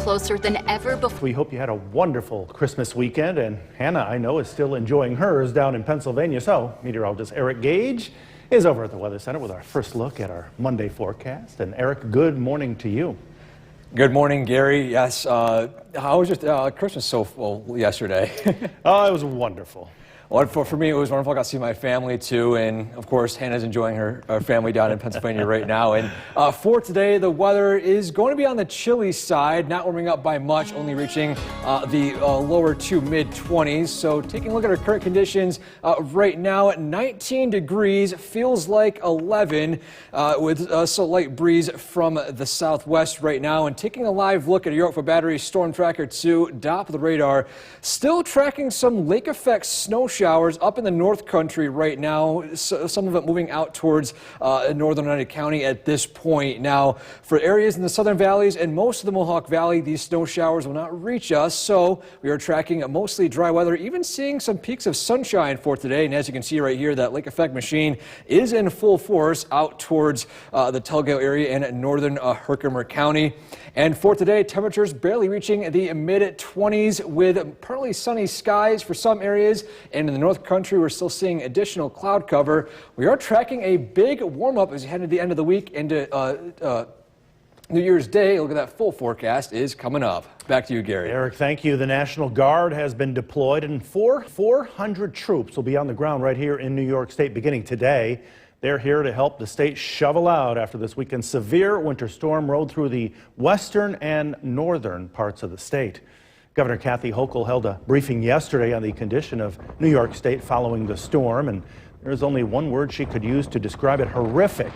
closer than ever before. We hope you had a wonderful Christmas weekend, and Hannah, I know, is still enjoying hers down in Pennsylvania. So meteorologist Eric Gage is over at the Weather Center with our first look at our Monday forecast. And Eric, good morning to you. Good morning, Gary. Yes, how was your Christmas yesterday? Oh, it was wonderful. Well, for me, it was wonderful. I got to see my family, too. And, of course, Hannah's enjoying her family down in Pennsylvania right now. And for today, the weather is going to be on the chilly side, not warming up by much, only reaching the lower to mid-20s. So taking a look at our current conditions right now at 19 degrees, feels like 11 with a light breeze from the southwest right now. And taking a live look at a Yorkville Battery Storm Tracker 2, top of the radar, still tracking some lake effect snow showers up in the North Country right now, some of it moving out towards northern United County at this point. Now, for areas in the southern valleys and most of the Mohawk Valley, these snow showers will not reach us, so we are tracking mostly dry weather, even seeing some peaks of sunshine for today. And as you can see right here, that lake effect machine is in full force out towards the Telgale area and northern Herkimer County. And for today, temperatures barely reaching the mid-20s with partly sunny skies for some areas. And in the North Country, we're still seeing additional cloud cover. We are tracking a big warm-up as you head into the end of the week into New Year's Day. Look at that full forecast is coming up. Back to you, Gary. Eric, thank you. The National Guard has been deployed, and 400 troops will be on the ground right here in New York State beginning today. They're here to help the state shovel out after this weekend's severe winter storm rode through the western and northern parts of the state. Governor Kathy Hochul held a briefing yesterday on the condition of New York State following the storm, and there's only one word she could use to describe it: horrific.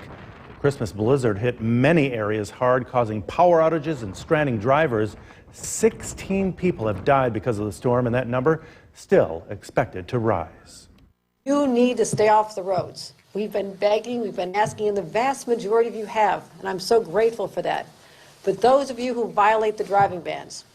The Christmas blizzard hit many areas hard, causing power outages and stranding drivers. 16 people have died because of the storm, and that number still expected to rise. You need to stay off the roads. We've been begging, we've been asking, and the vast majority of you have, and I'm so grateful for that. But those of you who violate the driving bans,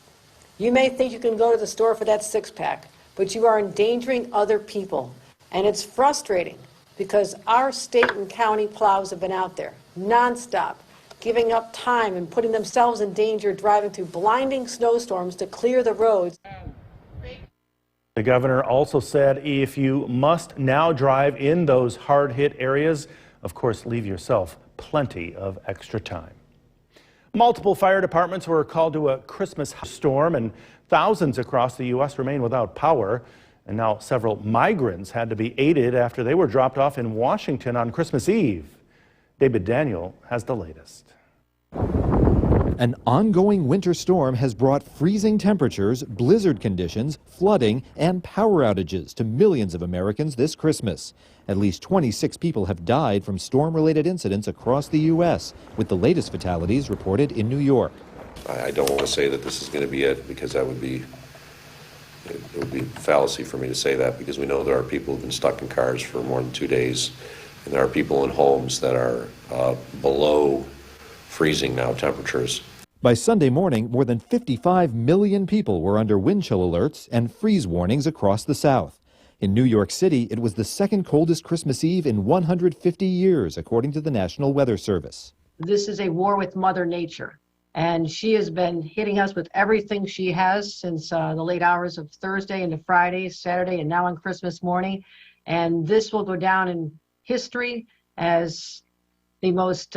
you may think you can go to the store for that six-pack, but you are endangering other people. And it's frustrating because our state and county plows have been out there nonstop, giving up time and putting themselves in danger driving through blinding snowstorms to clear the roads. The governor also said if you must now drive in those hard-hit areas, of course, leave yourself plenty of extra time. Multiple fire departments were called to a Christmas storm, and thousands across the U.S. remain without power. And now several migrants had to be aided after they were dropped off in Washington on Christmas Eve. David Daniel has the latest. An ongoing winter storm has brought freezing temperatures, blizzard conditions, flooding, and power outages to millions of Americans this Christmas. At least 26 people have died from storm-related incidents across the U.S., with the latest fatalities reported in New York. I don't want to say that this is going to be it, because it would be fallacy for me to say that, because we know there are people who've been stuck in cars for more than 2 days, and there are people in homes that are below freezing now temperatures. By Sunday morning, more than 55 million people were under wind chill alerts and freeze warnings across the South. In New York City, it was the second coldest Christmas Eve in 150 years, according to the National Weather Service. This is a war with Mother Nature, and she has been hitting us with everything she has since the late hours of Thursday into Friday, Saturday, and now on Christmas morning. And this will go down in history as the most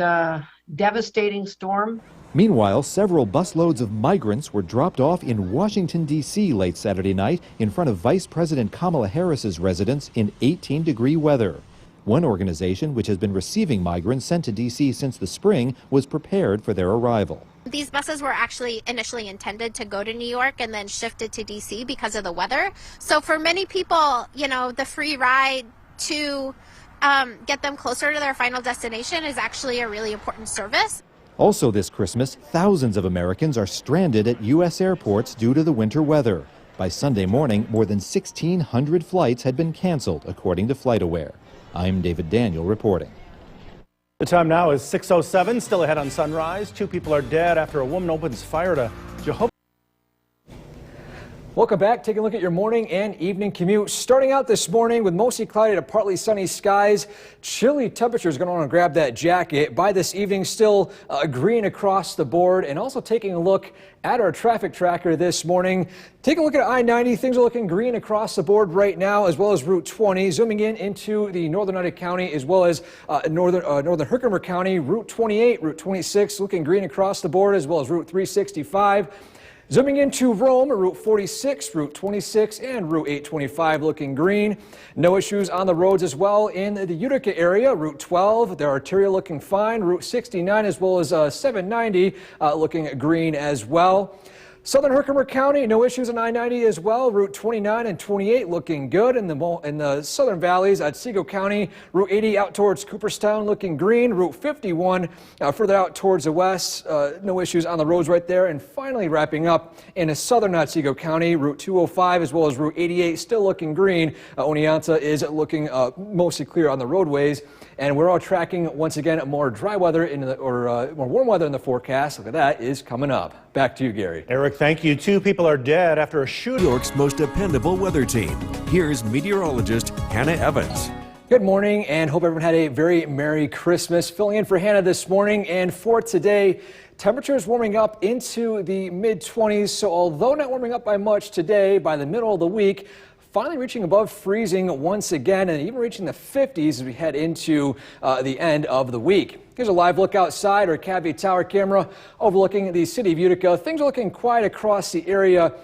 devastating storm. Meanwhile, several busloads of migrants were dropped off in Washington, D.C. late Saturday night in front of Vice President Kamala Harris's residence in 18-degree weather. One organization, which has been receiving migrants sent to D.C. since the spring, was prepared for their arrival. These buses were actually initially intended to go to New York and then shifted to D.C. because of the weather. So for many people, you know, the free ride to get them closer to their final destination is actually a really important service. Also this Christmas, thousands of Americans are stranded at U.S. airports due to the winter weather. By Sunday morning, more than 1,600 flights had been canceled, according to FlightAware. I'm David Daniel reporting. The time now is 6:07, still ahead on Sunrise. 2 people are dead after a woman opens fire at a Jehovah's. Welcome back. Taking a look at your morning and evening commute. Starting out this morning with mostly cloudy to partly sunny skies. Chilly temperatures. Going to want to grab that jacket. By this evening, still green across the board. And also taking a look at our traffic tracker this morning. Taking a look at I-90. Things are looking green across the board right now, as well as Route 20. Zooming in into the northern United County, as well as northern Herkimer County. Route 28, Route 26 looking green across the board, as well as Route 365. Zooming into Rome, Route 46, Route 26, and Route 825 looking green. No issues on the roads as well in the Utica area. Route 12, the arterial looking fine. Route 69 as well as 790 looking green as well. Southern Herkimer County, no issues on I-90 as well. Route 29 and 28 looking good in the southern valleys. At Otsego County, Route 80 out towards Cooperstown looking green. Route 51 further out towards the west, no issues on the roads right there. And finally wrapping up in southern Otsego County, Route 205 as well as Route 88 still looking green. Oneonta is looking mostly clear on the roadways. And we're all tracking, once again, more dry weather more warm weather in the forecast. Look at that is coming up. Back to you, Gary. Eric, thank you. 2 people are dead after a shooting. New York's most dependable weather team. Here's meteorologist Hannah Evans. Good morning, and hope everyone had a very Merry Christmas. Filling in for Hannah this morning, and for today, temperatures warming up into the mid-20s. So although not warming up by much today, by the middle of the week, finally reaching above freezing once again, and even reaching the 50s as we head into the end of the week. Here's a live look outside our Cabby Tower camera overlooking the city of Utica. Things are looking quiet across the area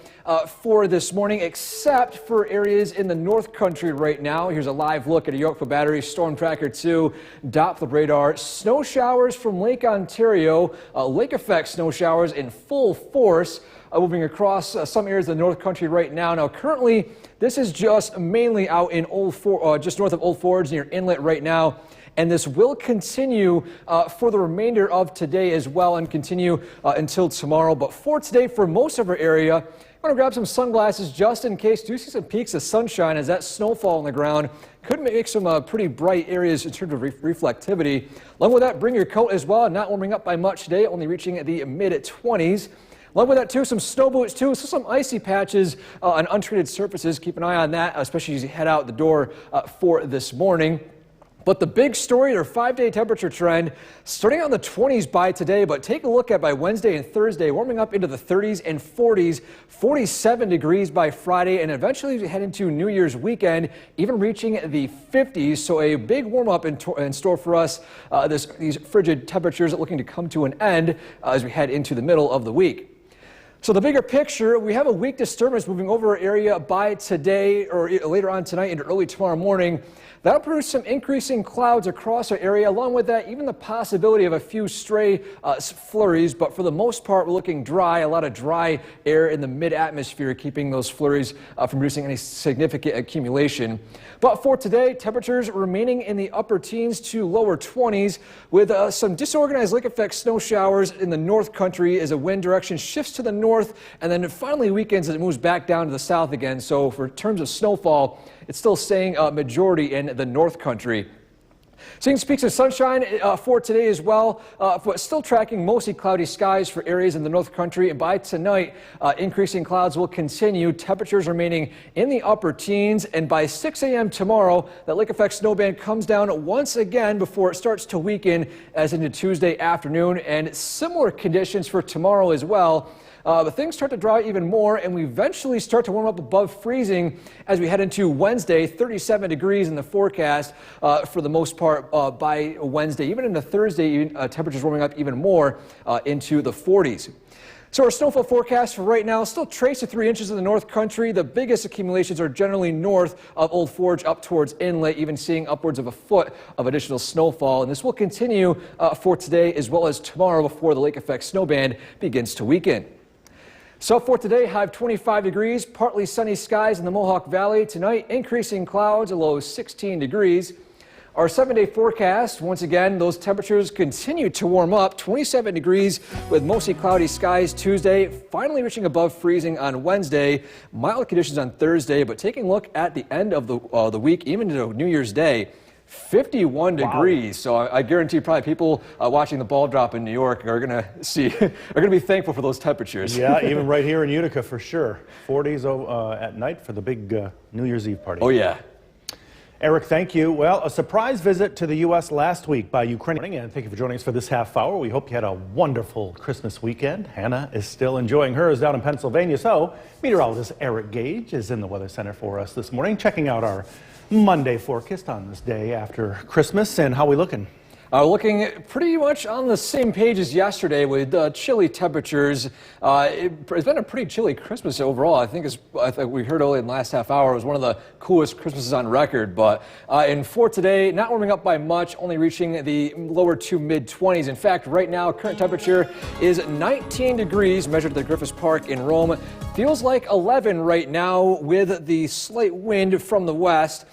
for this morning, except for areas in the North Country right now. Here's a live look at a Yorkville Battery Storm Tracker 2 Doppler radar. Snow showers from Lake Ontario, lake effect snow showers in full force. Moving across some areas of the North Country right now. Now, currently, this is just mainly out in just north of Old Forge near Inlet right now. And this will continue for the remainder of today as well and continue until tomorrow. But for today, for most of our area, I'm going to grab some sunglasses just in case. Do see some peaks of sunshine as that snowfall on the ground could make some pretty bright areas in terms of reflectivity. Along with that, bring your coat as well. Not warming up by much today, only reaching the mid-20s. Along with that, too, some snow boots, too, so some icy patches on untreated surfaces. Keep an eye on that, especially as you head out the door for this morning. But the big story, our 5-day temperature trend, starting out in the 20s by today, but take a look at by Wednesday and Thursday, warming up into the 30s and 40s, 47 degrees by Friday, and eventually we head into New Year's weekend, even reaching the 50s. So a big warm-up in store for us, these frigid temperatures looking to come to an end as we head into the middle of the week. So the bigger picture, we have a weak disturbance moving over our area by today or later on tonight into early tomorrow morning. That'll produce some increasing clouds across our area. Along with that, even the possibility of a few stray flurries. But for the most part, we're looking dry, a lot of dry air in the mid-atmosphere, keeping those flurries from producing any significant accumulation. But for today, temperatures remaining in the upper teens to lower 20s with some disorganized lake effect snow showers in the North Country as a wind direction shifts to the north, and then finally weekends as it moves back down to the south again. So for terms of snowfall, it's still staying majority in the North Country. Seeing peaks of sunshine for today as well, but still tracking mostly cloudy skies for areas in the North Country. And by tonight, increasing clouds will continue. Temperatures remaining in the upper teens. And by 6 a.m. tomorrow, that lake effect snow band comes down once again before it starts to weaken as into Tuesday afternoon. And similar conditions for tomorrow as well. But things start to dry even more, and we eventually start to warm up above freezing as we head into Wednesday. 37 degrees in the forecast for the most part by Wednesday. Even into Thursday, temperatures warming up even more into the 40s. So our snowfall forecast for right now, still trace to 3 inches in the North Country. The biggest accumulations are generally north of Old Forge up towards Inlet, even seeing upwards of a foot of additional snowfall. And this will continue for today as well as tomorrow before the lake effect snow band begins to weaken. So for today, high of 25 degrees, partly sunny skies in the Mohawk Valley. Tonight, increasing clouds, a low of 16 degrees. Our 7-day forecast, once again, those temperatures continue to warm up. 27 degrees with mostly cloudy skies Tuesday, finally reaching above freezing on Wednesday. Mild conditions on Thursday, but taking a look at the end of the week, even to New Year's Day. 51 degrees. So I guarantee probably people watching the ball drop in New York are going to be thankful for those temperatures. Yeah, even right here in Utica for sure. 40s at night for the big New Year's Eve party. Oh, yeah. Eric, thank you. Well, a surprise visit to the U.S. last week by Ukraine. And thank you for joining us for this half hour. We hope you had a wonderful Christmas weekend. Hannah is still enjoying hers down in Pennsylvania. So meteorologist Eric Gage is in the Weather Center for us this morning, checking out our Monday forecast on this day after Christmas. And how are we looking? Looking pretty much on the same page as yesterday with chilly temperatures. It's been a pretty chilly Christmas overall. I think we heard earlier in the last half hour, it was one of the coolest Christmases on record. But for today, not warming up by much, only reaching the lower to mid-20s. In fact, right now, current temperature is 19 degrees measured at the Griffith Park in Rome. Feels like 11 right now with the slight wind from the west.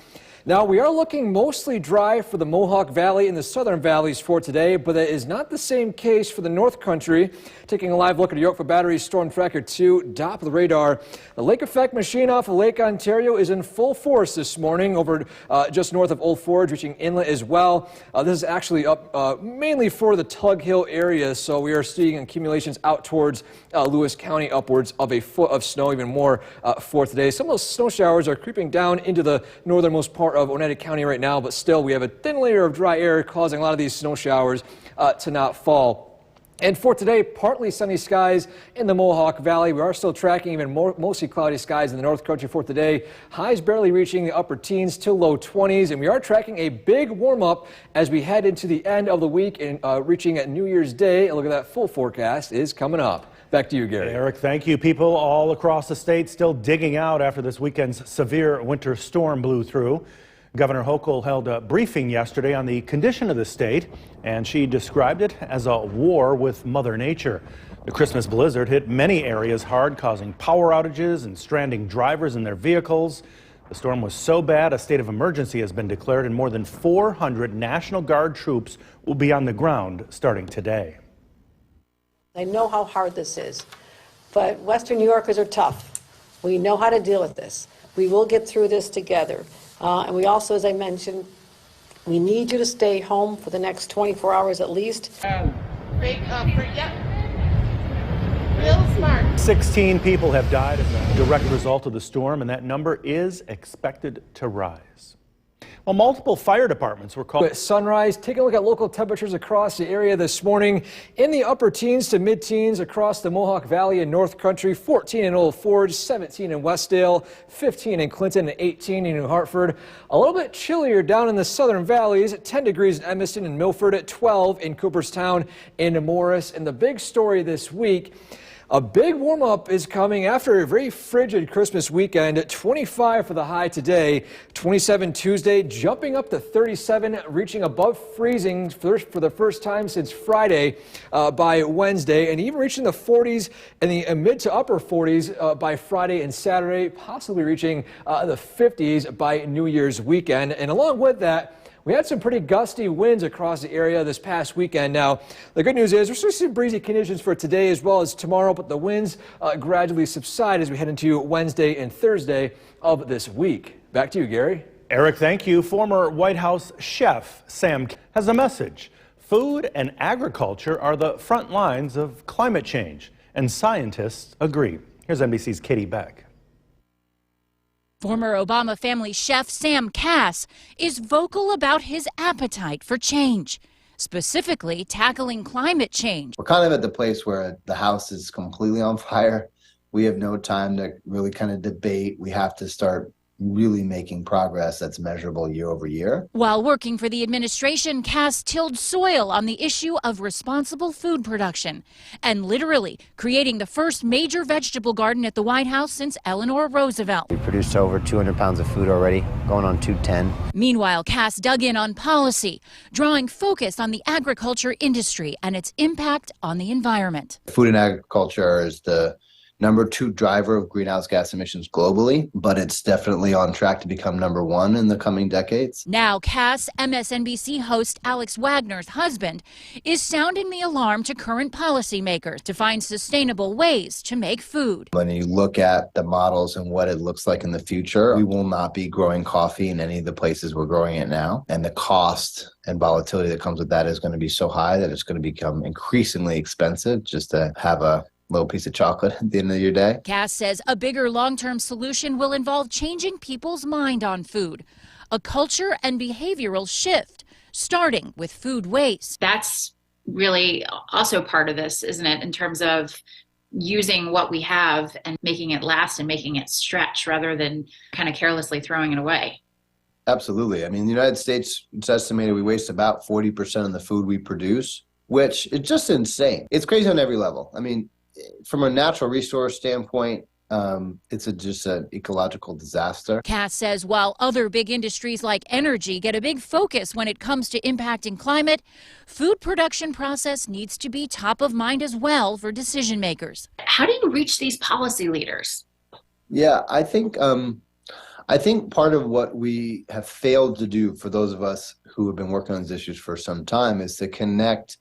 Now, we are looking mostly dry for the Mohawk Valley and the southern valleys for today, but that is not the same case for the North Country. Taking a live look at a Yorkville Battery Storm Tracker 2, top of the radar. The lake effect machine off of Lake Ontario is in full force this morning over just north of Old Forge, reaching inlet as well. This is actually up mainly for the Tug Hill area, so we are seeing accumulations out towards Lewis County, upwards of a foot of snow, even more for today. Some of those snow showers are creeping down into the northernmost part of Oneida County right now, but still we have a thin layer of dry air causing a lot of these snow showers to not fall. And for today, partly sunny skies in the Mohawk Valley. We are still tracking even mostly cloudy skies in the North Country for today. Highs barely reaching the upper teens to low 20s. And we are tracking a big warm-up as we head into the end of the week and reaching at New Year's Day. A look at that full forecast is coming up. Back to you, Gary. Eric, thank you. People all across the state still digging out after this weekend's severe winter storm blew through. Governor Hochul held a briefing yesterday on the condition of the state, and she described it as a war with Mother Nature. The Christmas blizzard hit many areas hard, causing power outages and stranding drivers in their vehicles. The storm was so bad, a state of emergency has been declared, and more than 400 National Guard troops will be on the ground starting today. I know how hard this is, but Western New Yorkers are tough. We know how to deal with this. We will get through this together. And we also, as I mentioned, we need you to stay home for the next 24 hours at least. Real smart. 16 people have died as a direct result of the storm, and that number is expected to rise. Well, multiple fire departments were called. At sunrise, taking a look at local temperatures across the area this morning. In the upper teens to mid-teens across the Mohawk Valley and North Country, 14 in Old Forge, 17 in Westdale, 15 in Clinton, and 18 in New Hartford. A little bit chillier down in the southern valleys, 10 degrees in Evanston and Milford, 12 in Cooperstown and Morris. And the big story this week, a big warm-up is coming after a very frigid Christmas weekend. 25 for the high today, 27 Tuesday, jumping up to 37, reaching above freezing for the first time since Friday by Wednesday, and even reaching the 40s and the mid to upper 40s by Friday and Saturday, possibly reaching the 50s by New Year's weekend. And along with that, we had some pretty gusty winds across the area this past weekend. Now, the good news is we're still seeing breezy conditions for today as well as tomorrow, but the winds gradually subside as we head into Wednesday and Thursday of this week. Back to you, Gary. Eric, thank you. Former White House chef Sam has a message. Food and agriculture are the front lines of climate change, and scientists agree. Here's NBC's Katie Beck. Former Obama family chef Sam Kass is vocal about his appetite for change, specifically tackling climate change. We're kind of at the place where the house is completely on fire. We have no time to really kind of debate. We have to start really making progress that's measurable year over year. While working for the administration, Kass tilled soil on the issue of responsible food production and literally creating the first major vegetable garden at the White House since Eleanor Roosevelt. We produced over 200 pounds of food already, going on 210. Meanwhile, Kass dug in on policy, drawing focus on the agriculture industry and its impact on the environment. Food and agriculture is number 2 driver of greenhouse gas emissions globally, but it's definitely on track to become number 1 in the coming decades. Now, Cass MSNBC host Alex Wagner's husband is sounding the alarm to current policymakers to find sustainable ways to make food. When you look at the models and what it looks like in the future, we will not be growing coffee in any of the places we're growing it now. And the cost and volatility that comes with that is going to be so high that it's going to become increasingly expensive just to have a little piece of chocolate at the end of your day. Cass says a bigger long-term solution will involve changing people's mind on food, a culture and behavioral shift, starting with food waste. That's really also part of this, isn't it, in terms of using what we have and making it last and making it stretch rather than kind of carelessly throwing it away. Absolutely. I mean, the United States, it's estimated we waste about 40% of the food we produce, which is just insane. It's crazy on every level. I mean, from a natural resource standpoint, it's just an ecological disaster. Cass says while other big industries like energy get a big focus when it comes to impacting climate, food production process needs to be top of mind as well for decision makers. How do you reach these policy leaders? Yeah, I think part of what we have failed to do for those of us who have been working on these issues for some time is to connect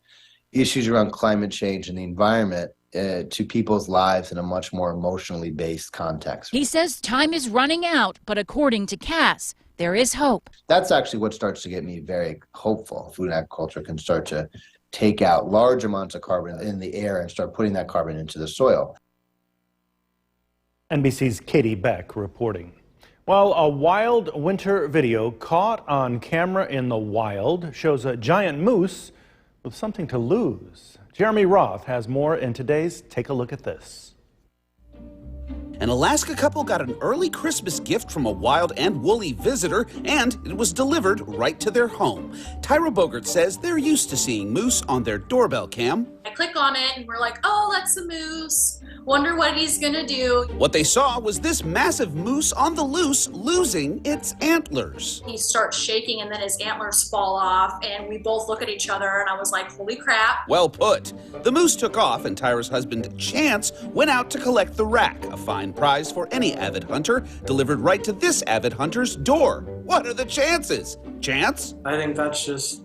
issues around climate change and the environment to people's lives in a much more emotionally based context. He says time is running out, but according to Cass, there is hope. That's actually what starts to get me very hopeful. Food and agriculture can start to take out large amounts of carbon in the air and start putting that carbon into the soil. NBC's Katie Beck reporting. Well, a wild winter video caught on camera in the wild shows a giant moose with something to lose. Jeremy Roth has more in today's Take a Look at This. An Alaska couple got an early Christmas gift from a wild and woolly visitor, and it was delivered right to their home. Tyra Bogert says they're used to seeing moose on their doorbell cam. I click on it and we're like, oh, that's a moose. Wonder what he's gonna do. What they saw was this massive moose on the loose losing its antlers. He starts shaking and then his antlers fall off and we both look at each other and I was like, holy crap. Well put. The moose took off and Tyra's husband, Chance, went out to collect the rack, a fine prize for any avid hunter, delivered right to this avid hunter's door. What are the chances? Chance? I think that's just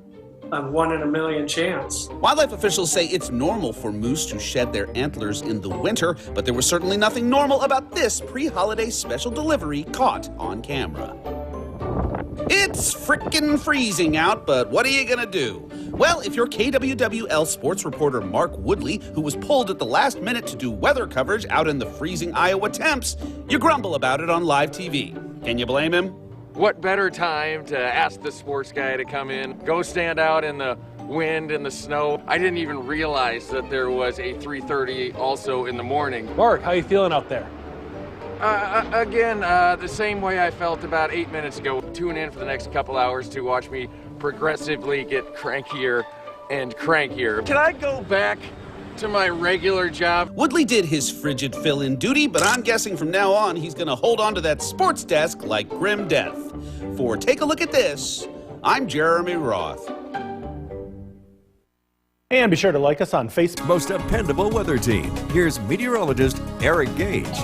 a 1 in a million chance. Wildlife officials say it's normal for moose to shed their antlers in the winter, but there was certainly nothing normal about this pre-holiday special delivery caught on camera. It's frickin' freezing out, but what are you gonna do? Well, if you're KWWL sports reporter Mark Woodley, who was pulled at the last minute to do weather coverage out in the freezing Iowa temps, you grumble about it on live TV. Can you blame him? What better time to ask the sports guy to come in, go stand out in the wind and the snow. I didn't even realize that there was a 3:30 also in the morning. Mark, how you feeling out there? Again, the same way I felt about 8 minutes ago. Tune in for the next couple hours to watch me progressively get crankier and crankier. Can I go back to my regular job? Woodley did his frigid fill-in duty, but I'm guessing from now on he's gonna hold on to that sports desk like grim death. For Take a Look at This, I'm Jeremy Roth. And be sure to like us on Facebook. Most dependable weather team. Here's meteorologist Eric Gage.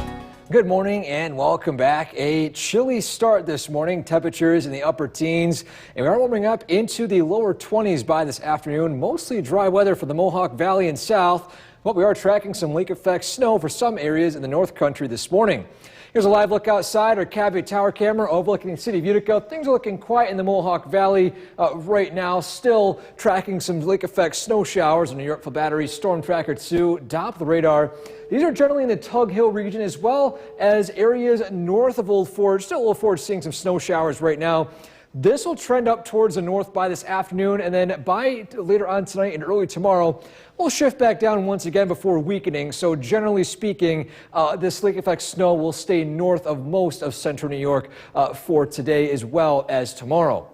Good morning and welcome back. A chilly start this morning. Temperatures in the upper teens, and we are warming up into the lower 20s by this afternoon. Mostly dry weather for the Mohawk Valley and south, but we are tracking some lake effect snow for some areas in the North Country this morning. Here's a live look outside our Cabot Tower camera overlooking the city of Utica. Things are looking quiet in the Mohawk Valley right now. Still tracking some lake effect snow showers in New Yorkville Battery Storm Tracker 2. Doppler radar. These are generally in the Tug Hill region as well as areas north of Old Forge. Still Old Forge seeing some snow showers right now. This will trend up towards the north by this afternoon, and then by later on tonight and early tomorrow, we'll shift back down once again before weakening. So generally speaking, this lake effect snow will stay north of most of central New York for today as well as tomorrow.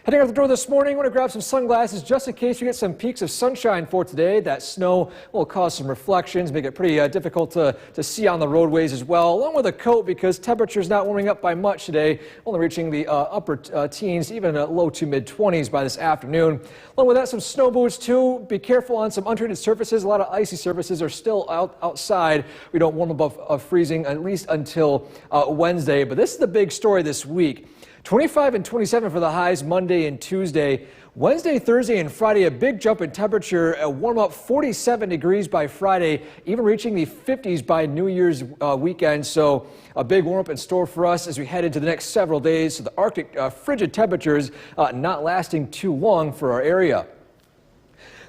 Heading out the door this morning, I want to grab some sunglasses just in case you get some peaks of sunshine for today. That snow will cause some reflections, make it pretty difficult to see on the roadways as well, along with a coat because temperatures not warming up by much today, only reaching the upper teens, even low to mid 20s by this afternoon. Along with that, some snow boots too. Be careful on some untreated surfaces. A lot of icy surfaces are still outside. We don't warm above freezing at least until Wednesday, but this is the big story this week. 25 and 27 for the highs Monday and Tuesday. Wednesday, Thursday, and Friday, a big jump in temperature, a warm up 47 degrees by Friday, even reaching the 50s by New Year's weekend. So a big warm up in store for us as we head into the next several days. So the Arctic frigid temperatures not lasting too long for our area.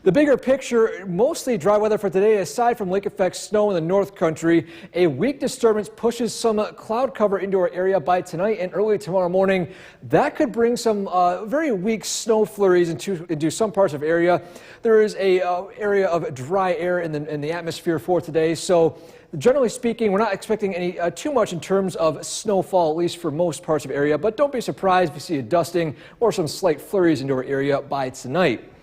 The bigger picture, mostly dry weather for today, aside from lake effect snow in the North Country. A weak disturbance pushes some cloud cover into our area by tonight and early tomorrow morning. That could bring some very weak snow flurries into some parts of the area. There is a area of dry air in the atmosphere for today. So generally speaking, we're not expecting any too much in terms of snowfall, at least for most parts of the area. But don't be surprised if you see a dusting or some slight flurries into our area by tonight.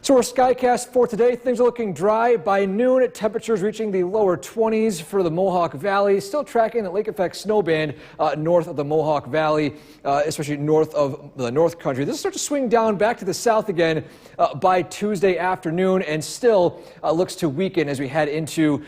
So our skycast for today, things are looking dry. By noon, temperatures reaching the lower 20s for the Mohawk Valley. Still tracking the lake effect snow band north of the Mohawk Valley, especially north of the North Country. This will start to swing down back to the south again by Tuesday afternoon and still looks to weaken as we head into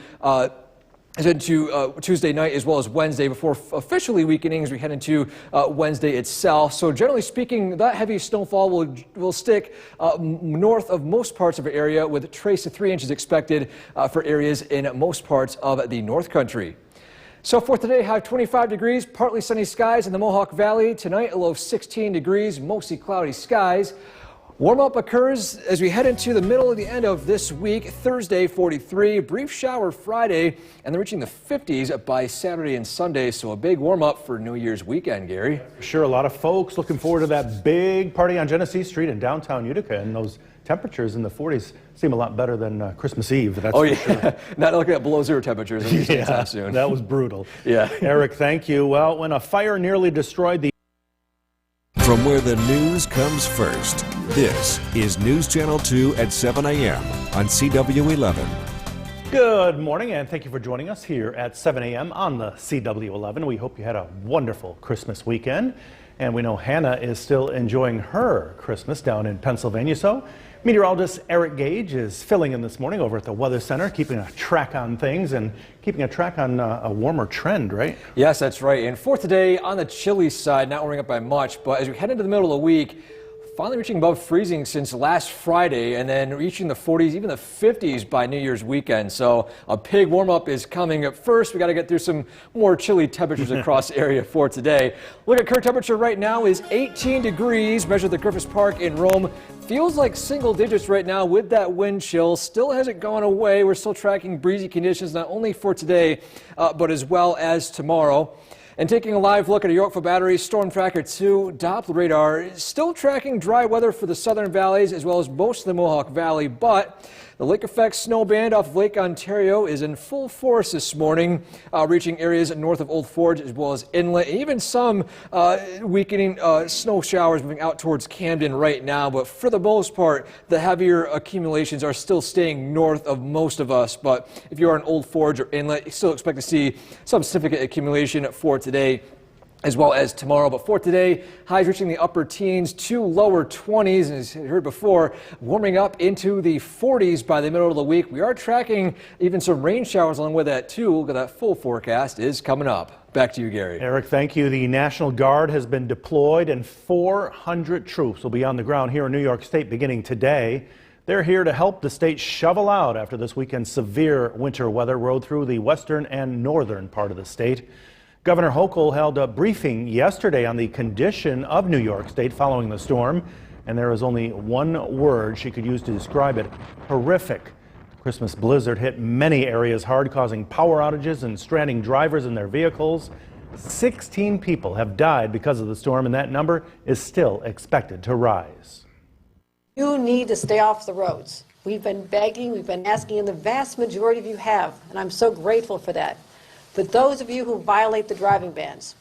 Tuesday night as well as Wednesday before officially weakening as we head into Wednesday itself. So generally speaking, that heavy snowfall will stick north of most parts of our area with trace to 3 inches expected for areas in most parts of the North Country. So for today, high 25 degrees, partly sunny skies in the Mohawk Valley. Tonight, a low of 16 degrees, mostly cloudy skies. Warm up occurs as we head into the middle of the end of this week. Thursday, 43, brief shower Friday, and then reaching the 50s by Saturday and Sunday. So a big warm up for New Year's weekend, Gary. Sure, a lot of folks looking forward to that big party on Genesee Street in downtown Utica, and those temperatures in the 40s seem a lot better than Christmas Eve. That's for sure. Not looking at below zero temperatures anytime soon. That was brutal. Yeah. Eric, thank you. Well, when a fire nearly destroyed the From where the news comes first, this is News Channel 2 at 7 a.m. on CW11. Good morning, and thank you for joining us here at 7 a.m. on the CW11. We hope you had a wonderful Christmas weekend, and we know Hannah is still enjoying her Christmas down in Pennsylvania. So meteorologist Eric Gage is filling in this morning over at the Weather Center, keeping a track on things and keeping a track on a warmer trend, right? Yes, that's right. And for today, on the chilly side, not warming up by much, but as we head into the middle of the week, finally reaching above freezing since last Friday and then reaching the 40s, even the 50s by New Year's weekend. So a big warm up is coming. At first, we got to get through some more chilly temperatures across the area for today. Look at current temperature right now is 18 degrees, measured at the Griffith Park in Rome. Feels like single digits right now with that wind chill. Still hasn't gone away. We're still tracking breezy conditions, not only for today, but as well as tomorrow. And taking a live look at a Yorkville Battery Storm Tracker 2 Doppler radar, still tracking dry weather for the southern valleys as well as most of the Mohawk Valley, but the lake effect snow band off of Lake Ontario is in full force this morning, reaching areas north of Old Forge as well as inlet, and even some weakening snow showers moving out towards Camden right now. But for the most part, the heavier accumulations are still staying north of most of us. But if you are in Old Forge or inlet, you still expect to see some significant accumulation for today as well as tomorrow. But for today, highs reaching the upper teens to lower 20s, and as you heard before, warming up into the 40s by the middle of the week. We are tracking even some rain showers along with that too. Look at that full forecast is coming up. Back to you, Gary. Eric, thank you. The National Guard has been deployed and 400 troops will be on the ground here in New York State beginning today. They're here to help the state shovel out after this weekend's severe winter weather rode through the western and northern part of the state. Governor Hochul held a briefing yesterday on the condition of New York State following the storm, and there is only one word she could use to describe it: horrific. The Christmas blizzard hit many areas hard, causing power outages and stranding drivers in their vehicles. 16 people have died because of the storm, and that number is still expected to rise. You need to stay off the roads. We've been begging, we've been asking, and the vast majority of you have, and I'm so grateful for that. But those of you who violate the driving bans,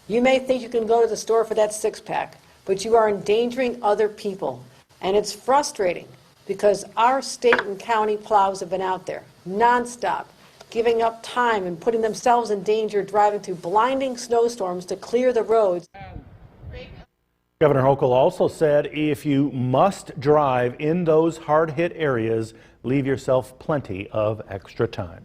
you may think you can go to the store for that six-pack, but you are endangering other people. And it's frustrating because our state and county plows have been out there nonstop, giving up time and putting themselves in danger driving through blinding snowstorms to clear the roads. Governor Hochul also said if you must drive in those hard-hit areas, leave yourself plenty of extra time.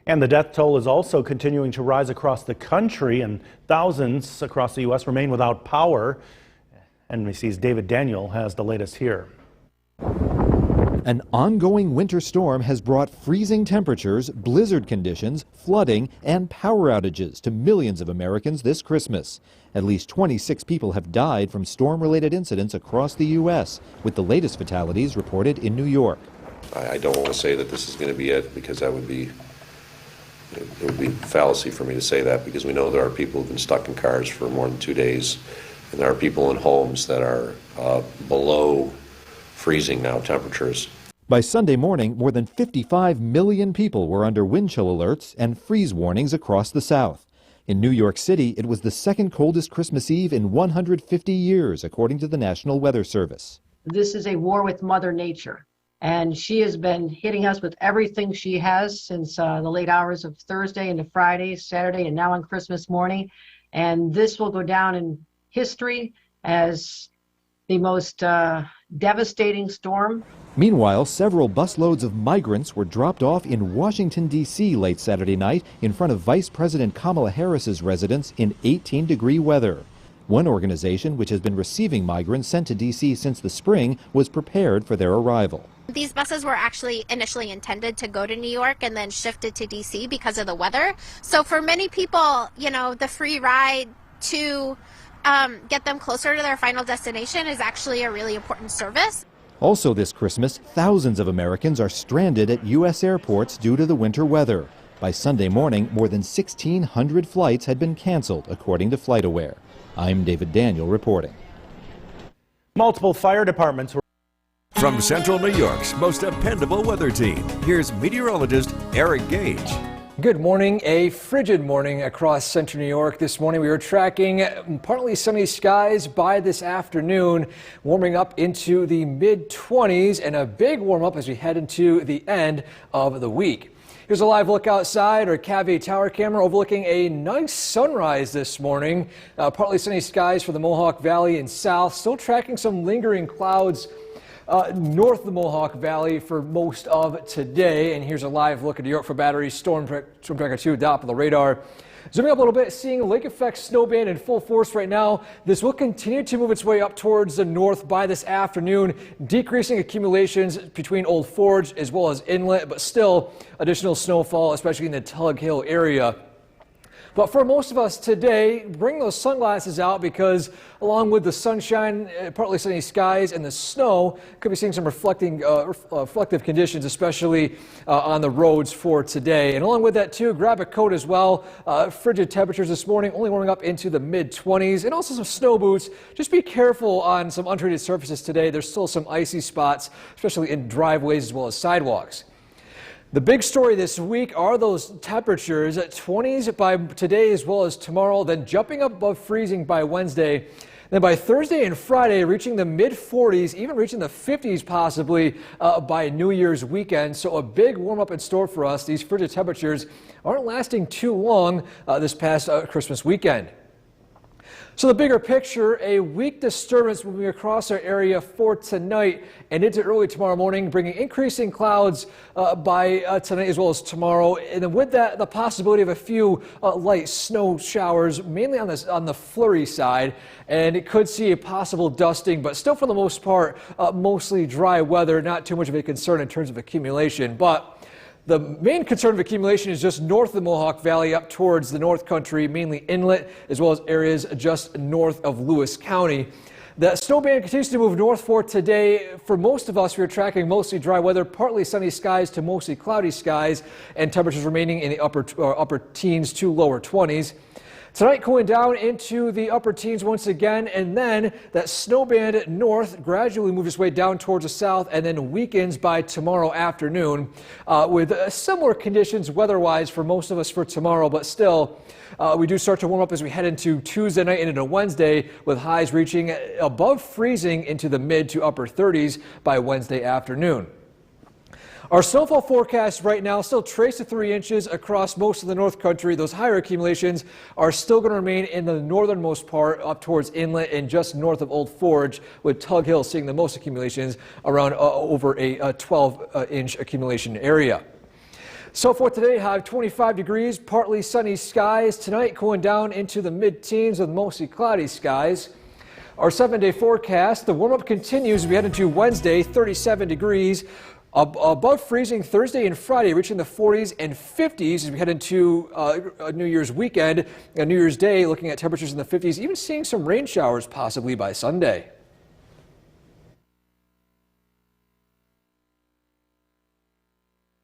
And the death toll is also continuing to rise across the country, and thousands across the U.S. remain without power. NBC's David Daniel has the latest here. An ongoing winter storm has brought freezing temperatures, blizzard conditions, flooding, and power outages to millions of Americans this Christmas. At least 26 people have died from storm-related incidents across the U.S., with the latest fatalities reported in New York. I don't want to say that this is going to be it, because it would be fallacy for me to say that, because we know there are people who've been stuck in cars for more than 2 days, and there are people in homes that are below freezing now temperatures. By Sunday morning, more than 55 million people were under wind chill alerts and freeze warnings across the South. In New York City, it was the second coldest Christmas Eve in 150 years, according to the National Weather Service. This is a war with Mother Nature, and she has been hitting us with everything she has since the late hours of Thursday into Friday, Saturday, and now on Christmas morning. And this will go down in history as the most devastating storm. Meanwhile, several busloads of migrants were dropped off in Washington, D.C. late Saturday night in front of Vice President Kamala Harris's residence in 18-degree weather. One organization, which has been receiving migrants sent to D.C. since the spring, was prepared for their arrival. These buses were actually initially intended to go to New York and then shifted to D.C. because of the weather. So for many people, you know, the free ride to get them closer to their final destination is actually a really important service. Also this Christmas, thousands of Americans are stranded at U.S. airports due to the winter weather. By Sunday morning, more than 1,600 flights had been canceled, according to FlightAware. I'm David Daniel reporting. Multiple fire departments were... From Central New York's most dependable weather team, here's meteorologist Eric Gage. Good morning. A frigid morning across central New York this morning. We were tracking partly sunny skies by this afternoon, warming up into the mid-20s, and a big warm up as we head into the end of the week. Here's a live look outside our Cavay Tower camera overlooking a nice sunrise this morning. Partly sunny skies for the Mohawk Valley and south, still tracking some lingering clouds north of the Mohawk Valley for most of today. And here's a live look at New York for Battery Storm Tracker 2 Doppler radar. Zooming up a little bit, seeing lake effect snow band in full force right now. This will continue to move its way up towards the north by this afternoon, decreasing accumulations between Old Forge as well as inlet, but still additional snowfall, especially in the Tug Hill area. But for most of us today, bring those sunglasses out because along with the sunshine, partly sunny skies, and the snow, could be seeing some reflective conditions, especially on the roads for today. And along with that too, grab a coat as well. Frigid temperatures this morning, only warming up into the mid-20s, and also some snow boots. Just be careful on some untreated surfaces today. There's still some icy spots, especially in driveways as well as sidewalks. The big story this week are those temperatures at 20s by today as well as tomorrow, then jumping up above freezing by Wednesday. Then by Thursday and Friday, reaching the mid-40s, even reaching the 50s possibly by New Year's weekend. So a big warm-up in store for us. These frigid temperatures aren't lasting too long this past Christmas weekend. So the bigger picture, a weak disturbance moving across our area for tonight and into early tomorrow morning, bringing increasing clouds by tonight as well as tomorrow. And then with that, the possibility of a few light snow showers, mainly on the flurry side. And it could see a possible dusting, but still for the most part, mostly dry weather, not too much of a concern in terms of accumulation. But the main concern of accumulation is just north of the Mohawk Valley up towards the North Country, mainly inlet, as well as areas just north of Lewis County. The snow band continues to move north for today. For most of us, we are tracking mostly dry weather, partly sunny skies to mostly cloudy skies, and temperatures remaining in the upper teens to lower 20s. Tonight cooling down into the upper teens once again, and then that snow band north gradually moves its way down towards the south and then weakens by tomorrow afternoon with similar conditions weather-wise for most of us for tomorrow, but still we do start to warm up as we head into Tuesday night and into Wednesday with highs reaching above freezing into the mid to upper 30s by Wednesday afternoon. Our snowfall forecast right now still trace to 3 inches across most of the North Country. Those higher accumulations are still going to remain in the northernmost part up towards inlet and just north of Old Forge, with Tug Hill seeing the most accumulations around over a 12-inch accumulation area. So for today, high of 25 degrees, partly sunny skies. Tonight cooling down into the mid-teens with mostly cloudy skies. Our 7-day forecast, the warm-up continues. We head into Wednesday, 37 degrees. Above freezing Thursday and Friday, reaching the 40s and 50s as we head into New Year's weekend, New Year's Day, looking at temperatures in the 50s, even seeing some rain showers possibly by Sunday.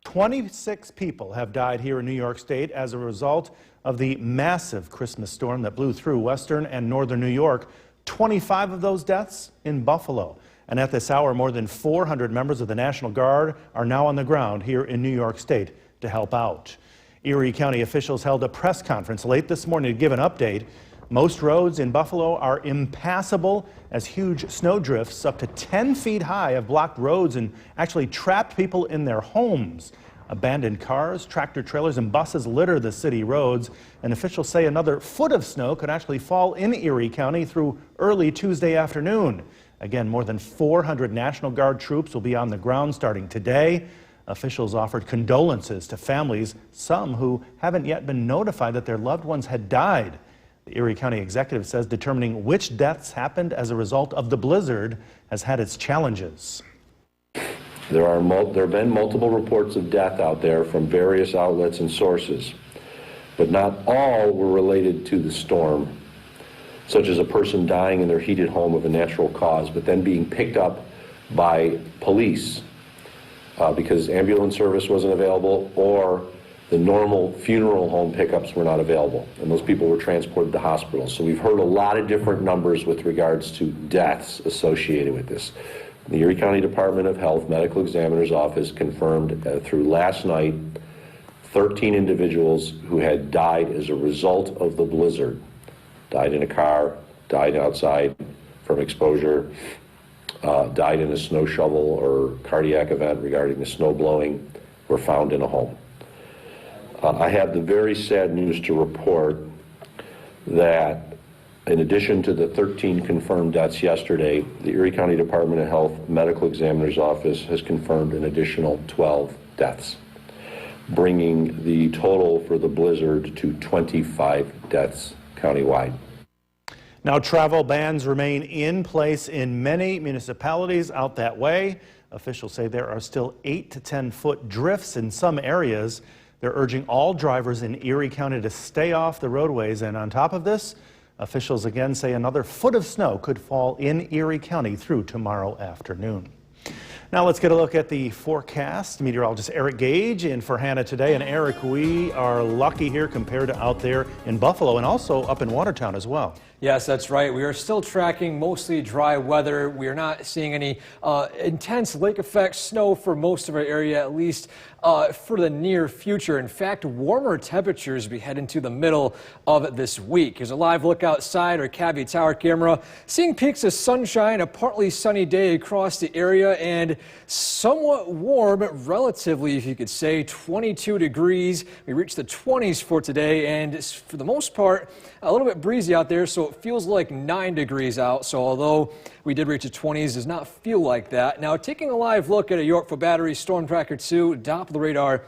"26 people have died here in New York State as a result of the massive Christmas storm that blew through western and northern New York. 25 of those deaths in Buffalo. And at this hour, more than 400 members of the National Guard are now on the ground here in New York State to help out. Erie County officials held a press conference late this morning to give an update. Most roads in Buffalo are impassable as huge snow drifts up to 10 feet high have blocked roads and actually trapped people in their homes. Abandoned cars, tractor trailers, and buses litter the city roads, and officials say another foot of snow could actually fall in Erie County through early Tuesday afternoon. Again, more than 400 National Guard troops will be on the ground starting today. Officials offered condolences to families, some who haven't yet been notified that their loved ones had died. The Erie County executive says determining which deaths happened as a result of the blizzard has had its challenges. There have been multiple reports of death out there from various outlets and sources, but not all were related to the storm, such as a person dying in their heated home of a natural cause, but then being picked up by police because ambulance service wasn't available or the normal funeral home pickups were not available, and those people were transported to hospitals. So we've heard a lot of different numbers with regards to deaths associated with this. The Erie County Department of Health Medical Examiner's Office confirmed through last night 13 individuals who had died as a result of the blizzard. Died in a car, died outside from exposure, died in a snow shovel or cardiac event regarding the snow blowing, were found in a home. I have the very sad news to report that in addition to the 13 confirmed deaths yesterday, the Erie County Department of Health Medical Examiner's Office has confirmed an additional 12 deaths, bringing the total for the blizzard to 25 deaths countywide. Now, travel bans remain in place in many municipalities out that way. Officials say there are still 8 to 10 foot drifts in some areas. They're urging all drivers in Erie County to stay off the roadways. And on top of this, officials again say another foot of snow could fall in Erie County through tomorrow afternoon. Now let's get a look at the forecast. Meteorologist Eric Gage in for Hannah today. And Eric, we are lucky here compared to out there in Buffalo and also up in Watertown as well. Yes, that's right. We are still tracking mostly dry weather. We are not seeing any intense lake effect snow for most of our area, at least for the near future. In fact, warmer temperatures as we head into the middle of this week. Here's a live look outside our Cabby Tower camera, seeing peaks of sunshine, a partly sunny day across the area, and somewhat warm, relatively, if you could say, 22 degrees. We reached the 20s for today, and for the most part, a little bit breezy out there, so it feels like 9 degrees out. So although we did reach the 20s, does not feel like that. Now, taking a live look at a Yorkville Battery Storm Tracker 2, top of the radar,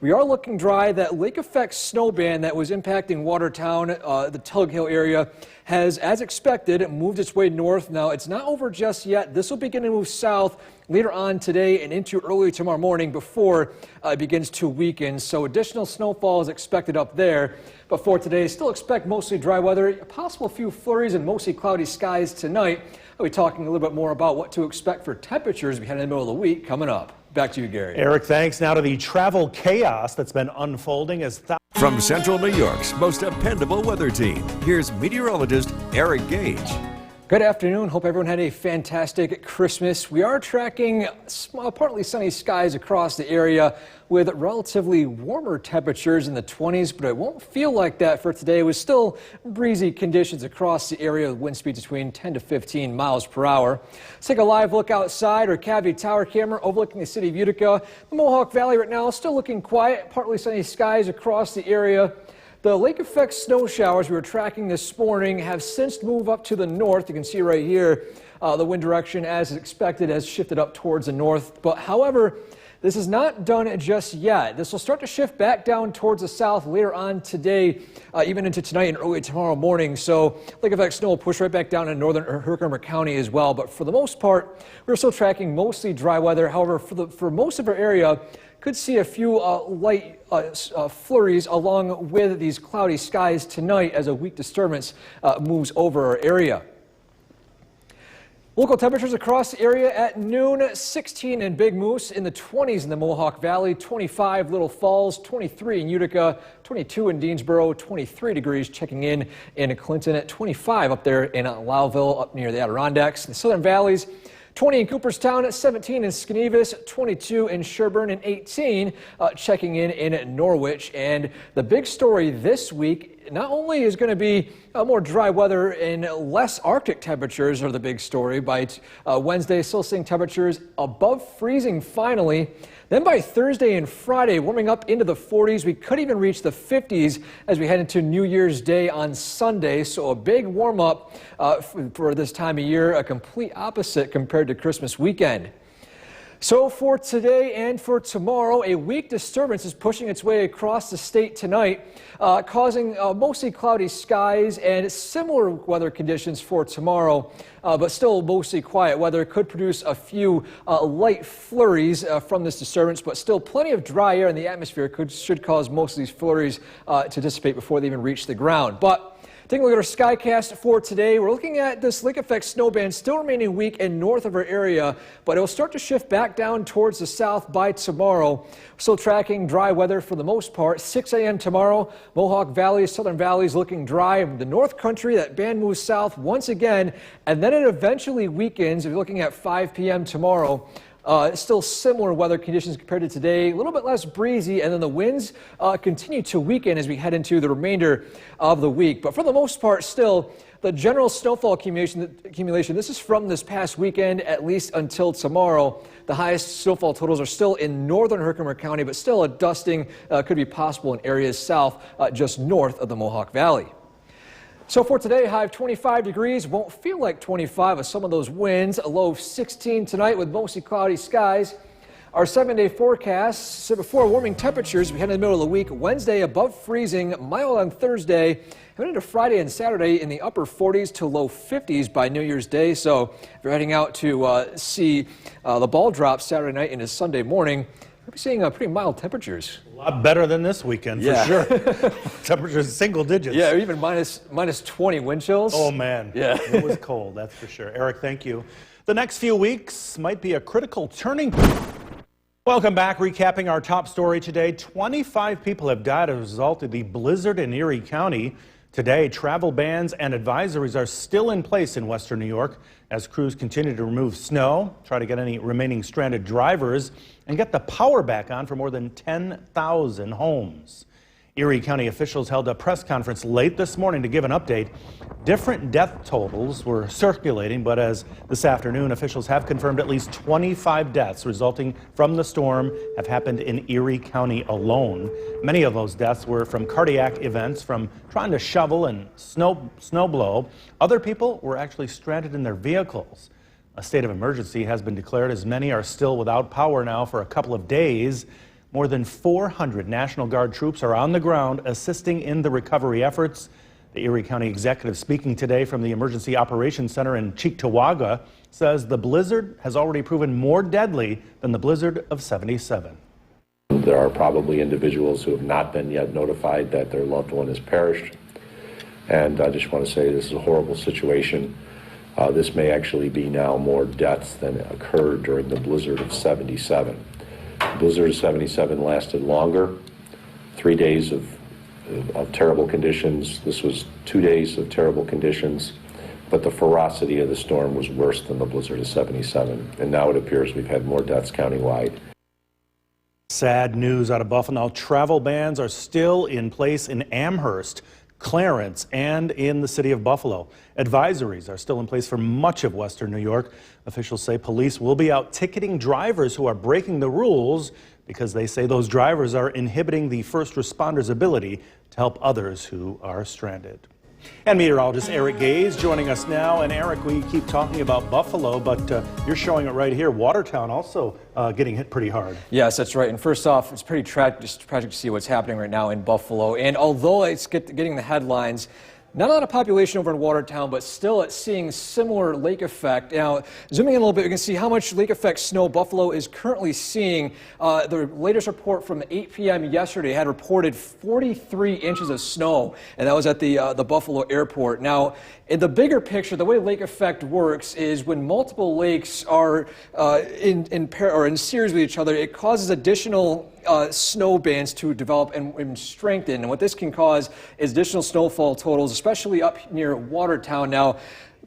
we are looking dry. That lake effect snow band that was impacting Watertown, the Tug Hill area, has, as expected, moved its way north. Now, it's not over just yet. This will begin to move south later on today and into early tomorrow morning before it begins to weaken. So additional snowfall is expected up there. But for today, still expect mostly dry weather, a possible few flurries and mostly cloudy skies tonight. I'll be talking a little bit more about what to expect for temperatures as we head in the middle of the week coming up. Back to you, Gary. Eric, thanks. Now to the travel chaos that's been unfolding as From Central New York's most dependable weather team, here's meteorologist Eric Gage. Good afternoon. Hope everyone had a fantastic Christmas. We are tracking partly sunny skies across the area with relatively warmer temperatures in the 20s, but it won't feel like that for today with still breezy conditions across the area with wind speeds between 10 to 15 miles per hour. Let's take a live look outside our Cavity Tower camera overlooking the city of Utica. The Mohawk Valley right now still looking quiet, partly sunny skies across the area. The lake effect snow showers we were tracking this morning have since moved up to the north. You can see right here the wind direction, as expected, has shifted up towards the north. But however, this is not done just yet. This will start to shift back down towards the south later on today, even into tonight and early tomorrow morning. So lake effect snow will push right back down in northern Herkimer County as well. But for the most part, we're still tracking mostly dry weather. However, for most of our area, could see a few light flurries along with these cloudy skies tonight as a weak disturbance moves over our area. Local temperatures across the area at noon: 16 in Big Moose, in the 20s in the Mohawk Valley, 25 Little Falls, 23 in Utica, 22 in Deansboro, 23 degrees checking in Clinton, at 25 up there in Lowville up near the Adirondacks. The Southern Valleys, 20 in Cooperstown, 17 in Skenevis, 22 in Sherburne, and 18 checking in Norwich. And the big story this week not only is going to be more dry weather and less Arctic temperatures are the big story. By Wednesday, still seeing temperatures above freezing finally. Then by Thursday and Friday, warming up into the 40s. We could even reach the 50s as we head into New Year's Day on Sunday. So a big warm up for this time of year, a complete opposite compared to Christmas weekend. So for today and for tomorrow, a weak disturbance is pushing its way across the state tonight, causing mostly cloudy skies and similar weather conditions for tomorrow, but still mostly quiet weather. Could produce a few light flurries from this disturbance, but still plenty of dry air in the atmosphere should cause most of these flurries to dissipate before they even reach the ground. But taking a look at our skycast for today, we're looking at this lake effect snow band still remaining weak and north of our area, but it will start to shift back down towards the south by tomorrow. Still tracking dry weather for the most part. 6 a.m. tomorrow, Mohawk Valley, Southern Valleys looking dry. The North Country, that band moves south once again, and then it eventually weakens. If you're looking at 5 p.m. tomorrow, still similar weather conditions compared to today, a little bit less breezy, and then the winds continue to weaken as we head into the remainder of the week. But for the most part, still, the general snowfall accumulation, this is from this past weekend, at least until tomorrow. The highest snowfall totals are still in northern Herkimer County, but still a dusting could be possible in areas south, just north of the Mohawk Valley. So for today, high of 25 degrees, won't feel like 25 with some of those winds. A low of 16 tonight with mostly cloudy skies. Our 7-day forecast, so before warming temperatures, we head in the middle of the week. Wednesday above freezing, mild on Thursday. Heading into Friday and Saturday in the upper 40s to low 50s by New Year's Day. So if you're heading out to see the ball drop Saturday night into Sunday morning, we're seeing pretty mild temperatures. A lot better than this weekend, for sure. Temperatures single digits. Yeah, or even minus 20 wind chills. Oh, man. Yeah. It was cold, that's for sure. Eric, thank you. The next few weeks might be a critical turning point. Welcome back. Recapping our top story today. 25 people have died as a result of the blizzard in Erie County. Today, travel bans and advisories are still in place in western New York as crews continue to remove snow, try to get any remaining stranded drivers, and get the power back on for more than 10,000 homes. Erie County officials held a press conference late this morning to give an update. Different death totals were circulating, but as this afternoon, officials have confirmed at least 25 deaths resulting from the storm have happened in Erie County alone. Many of those deaths were from cardiac events, from trying to shovel and snow blow. Other people were actually stranded in their vehicles. A state of emergency has been declared as many are still without power now for a couple of days. More than 400 National Guard troops are on the ground assisting in the recovery efforts. The Erie County executive speaking today from the Emergency Operations Center in Cheektowaga says the blizzard has already proven more deadly than the blizzard of '77. There are probably individuals who have not been yet notified that their loved one has perished. And I just want to say this is a horrible situation. This may actually be now more deaths than occurred during the blizzard of '77. The blizzard of '77 lasted longer, 3 days of of terrible conditions. This was 2 days of terrible conditions, but the ferocity of the storm was worse than the blizzard of '77. And now it appears we've had more deaths countywide. Sad news out of Buffalo. Travel bans are still in place in Amherst, Clarence, and in the city of Buffalo. Advisories are still in place for much of western New York. Officials say police will be out ticketing drivers who are breaking the rules because they say those drivers are inhibiting the first responders' ability to help others who are stranded. And meteorologist Eric Gage joining us now. And Eric, we keep talking about Buffalo, but you're showing it right here. Watertown also getting hit pretty hard. Yes, that's right. And first off, it's pretty tragic to see what's happening right now in Buffalo. And although it's getting the headlines, not a lot of population over in Watertown, but still it's seeing similar lake effect. Now, zooming in a little bit, you can see how much lake effect snow Buffalo is currently seeing. The latest report from 8 p.m. yesterday had reported 43 inches of snow, and that was at the Buffalo airport. Now, in the bigger picture, the way lake effect works is when multiple lakes are in series with each other, it causes additional snow bands to develop and strengthen. And what this can cause is additional snowfall totals, especially up near Watertown. Now,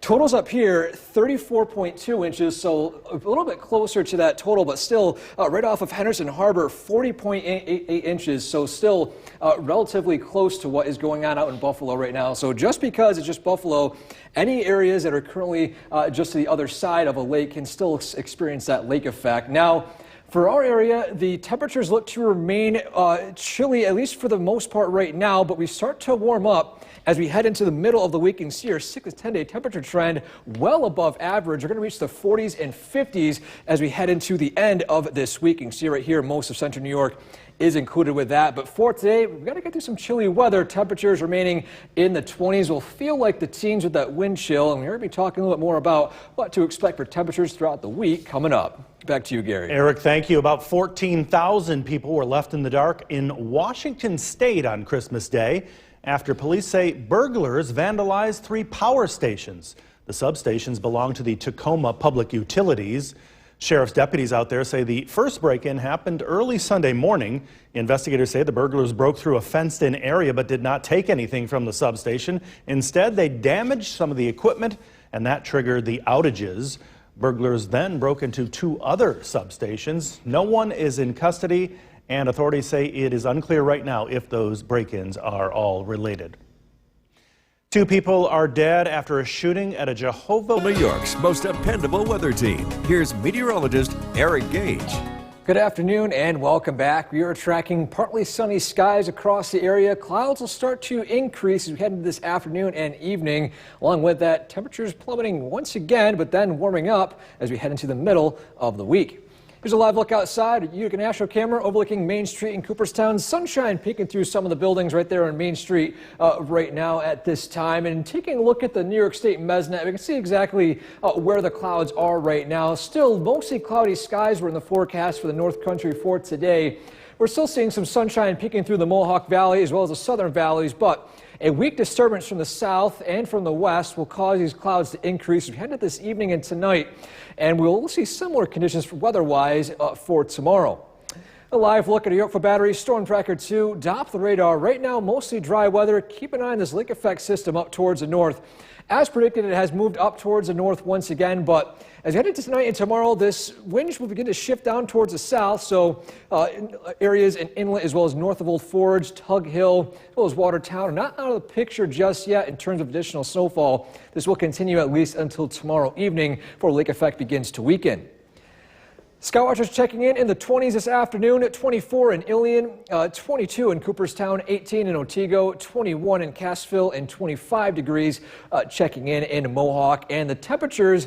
totals up here, 34.2 inches, so a little bit closer to that total, but still right off of Henderson Harbor, 40.88 inches, so still relatively close to what is going on out in Buffalo right now. So just because it's just Buffalo, any areas that are currently just to the other side of a lake can still experience that lake effect. Now, for our area, the temperatures look to remain chilly, at least for the most part right now, but we start to warm up as we head into the middle of the week and see our 6 to 10-day temperature trend well above average. We're going to reach the 40s and 50s as we head into the end of this week. You can see right here, most of central New York is included with that. But for today, we've got to get through some chilly weather. Temperatures remaining in the 20s will feel like the teens with that wind chill. And we're going to be talking a little bit more about what to expect for temperatures throughout the week coming up. Back to you, Gary. Eric, thank you. About 14,000 people were left in the dark in Washington State on Christmas Day after police say burglars vandalized 3 power stations. The substations belong to the Tacoma Public Utilities. Sheriff's deputies out there say the first break-in happened early Sunday morning. Investigators say the burglars broke through a fenced-in area but did not take anything from the substation. Instead, they damaged some of the equipment, and that triggered the outages. Burglars then broke into 2 other substations. No one is in custody, and authorities say it is unclear right now if those break-ins are all related. 2 people are dead after a shooting at a Jehovah's New York's most dependable weather team. Here's meteorologist Eric Gage. Good afternoon and welcome back. We are tracking partly sunny skies across the area. Clouds will start to increase as we head into this afternoon and evening. Along with that, temperatures plummeting once again, but then warming up as we head into the middle of the week. Here's a live look outside at Utica National Camera overlooking Main Street in Cooperstown. Sunshine peeking through some of the buildings right there on Main Street right now at this time. And taking a look at the New York State Mesnet, we can see exactly where the clouds are right now. Still mostly cloudy skies were in the forecast for the North Country for today. We're still seeing some sunshine peeking through the Mohawk Valley as well as the southern valleys, but a weak disturbance from the south and from the west will cause these clouds to increase. We head into this evening and tonight, and we'll see similar conditions weather-wise for tomorrow. A live look at a Yorkville Battery Storm Tracker 2. Top the radar right now, mostly dry weather. Keep an eye on this lake effect system up towards the north. As predicted, it has moved up towards the north once again, but as we head into tonight and tomorrow, this wind will begin to shift down towards the south, so areas in inlet as well as north of Old Forge, Tug Hill, as well as Watertown are not out of the picture just yet in terms of additional snowfall. This will continue at least until tomorrow evening before lake effect begins to weaken. Skywatchers checking in the 20s this afternoon, at 24 in Ilion, 22 in Cooperstown, 18 in Otsego, 21 in Cassville, and 25 degrees checking in Mohawk. And the temperatures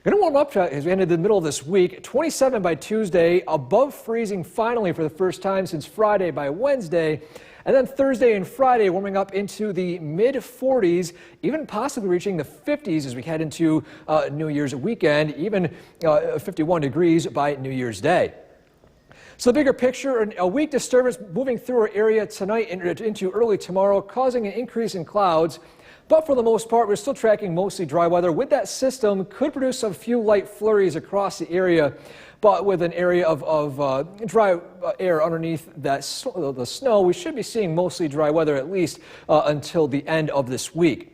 going to warm up as we head into the middle of this week. 27 by Tuesday, above freezing finally for the first time since Friday by Wednesday. And then Thursday and Friday warming up into the mid-40s, even possibly reaching the 50s as we head into New Year's weekend, even 51 degrees by New Year's Day. So the bigger picture, a weak disturbance moving through our area tonight and into early tomorrow, causing an increase in clouds. But for the most part, we're still tracking mostly dry weather. With that system, could produce a few light flurries across the area, but with an area of dry air underneath that the snow, we should be seeing mostly dry weather at least until the end of this week.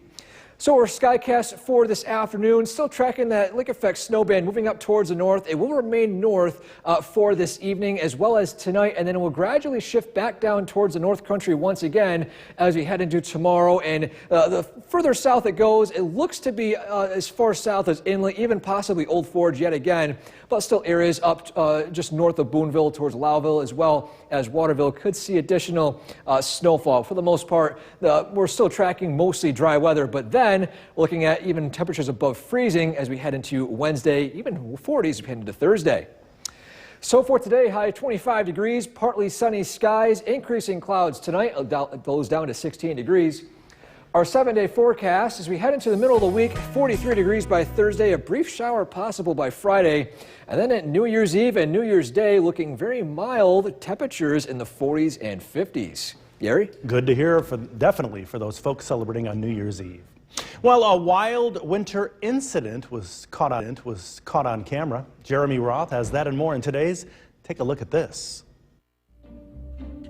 So our skycast for this afternoon, still tracking that lake effect snow band moving up towards the north. It will remain north for this evening as well as tonight, and then it will gradually shift back down towards the north country once again as we head into tomorrow. And the further south it goes, it looks to be as far south as Inlet, even possibly Old Forge yet again, but still areas up just north of Boonville towards Lowville as well as Waterville could see additional snowfall. For the most part, we're still tracking mostly dry weather, but then looking at even temperatures above freezing as we head into Wednesday, even 40s as we head into Thursday. So for today, high 25 degrees, partly sunny skies, increasing clouds tonight, those down to 16 degrees. Our 7-day forecast as we head into the middle of the week, 43 degrees by Thursday, a brief shower possible by Friday. And then at New Year's Eve and New Year's Day, looking very mild temperatures in the 40s and 50s. Gary? Good to hear, definitely for those folks celebrating on New Year's Eve. Well, a wild winter incident was caught on camera. Jeremy Roth has that and more in today's Take a Look at This.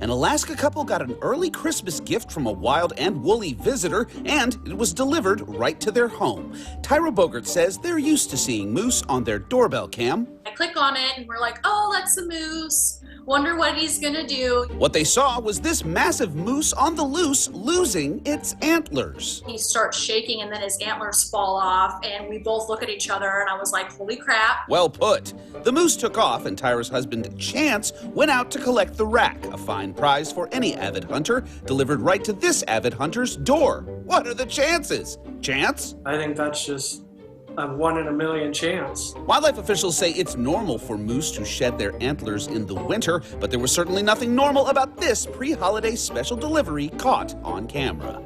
An Alaska couple got an early Christmas gift from a wild and woolly visitor, and it was delivered right to their home. Tyra Bogert says they're used to seeing moose on their doorbell cam. I click on it and we're like, oh, that's the moose. Wonder what he's gonna do. What they saw was this massive moose on the loose losing its antlers. He starts shaking and then his antlers fall off and we both look at each other and I was like, holy crap. Well put. The moose took off and Tyra's husband, Chance, went out to collect the rack, a fine prize for any avid hunter, delivered right to this avid hunter's door. What are the chances? Chance? I think that's just a 1 in a million chance. Wildlife officials say it's normal for moose to shed their antlers in the winter, but there was certainly nothing normal about this pre-holiday special delivery caught on camera.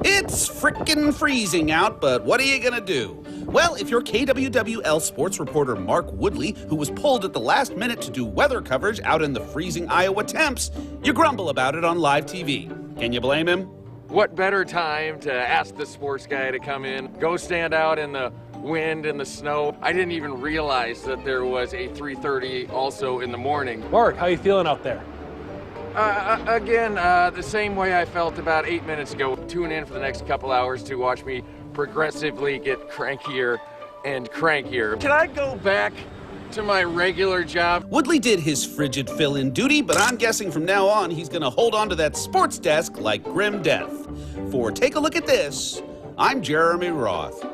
It's frickin' freezing out, but what are you gonna do? Well, if you're KWWL sports reporter Mark Woodley, who was pulled at the last minute to do weather coverage out in the freezing Iowa temps, you grumble about it on live TV. Can you blame him? What better time to ask the sports guy to come in, go stand out in the wind and the snow. I didn't even realize that there was a 3:30 also in the morning. Mark, how you feeling out there? Again, the same way I felt about 8 minutes ago. Tune in for the next couple hours to watch me progressively get crankier and crankier. Can I go back to my regular job? Woodley did his frigid fill-in duty, but I'm guessing from now on he's gonna hold on to that sports desk like grim death. For Take a Look at This, I'm Jeremy Roth.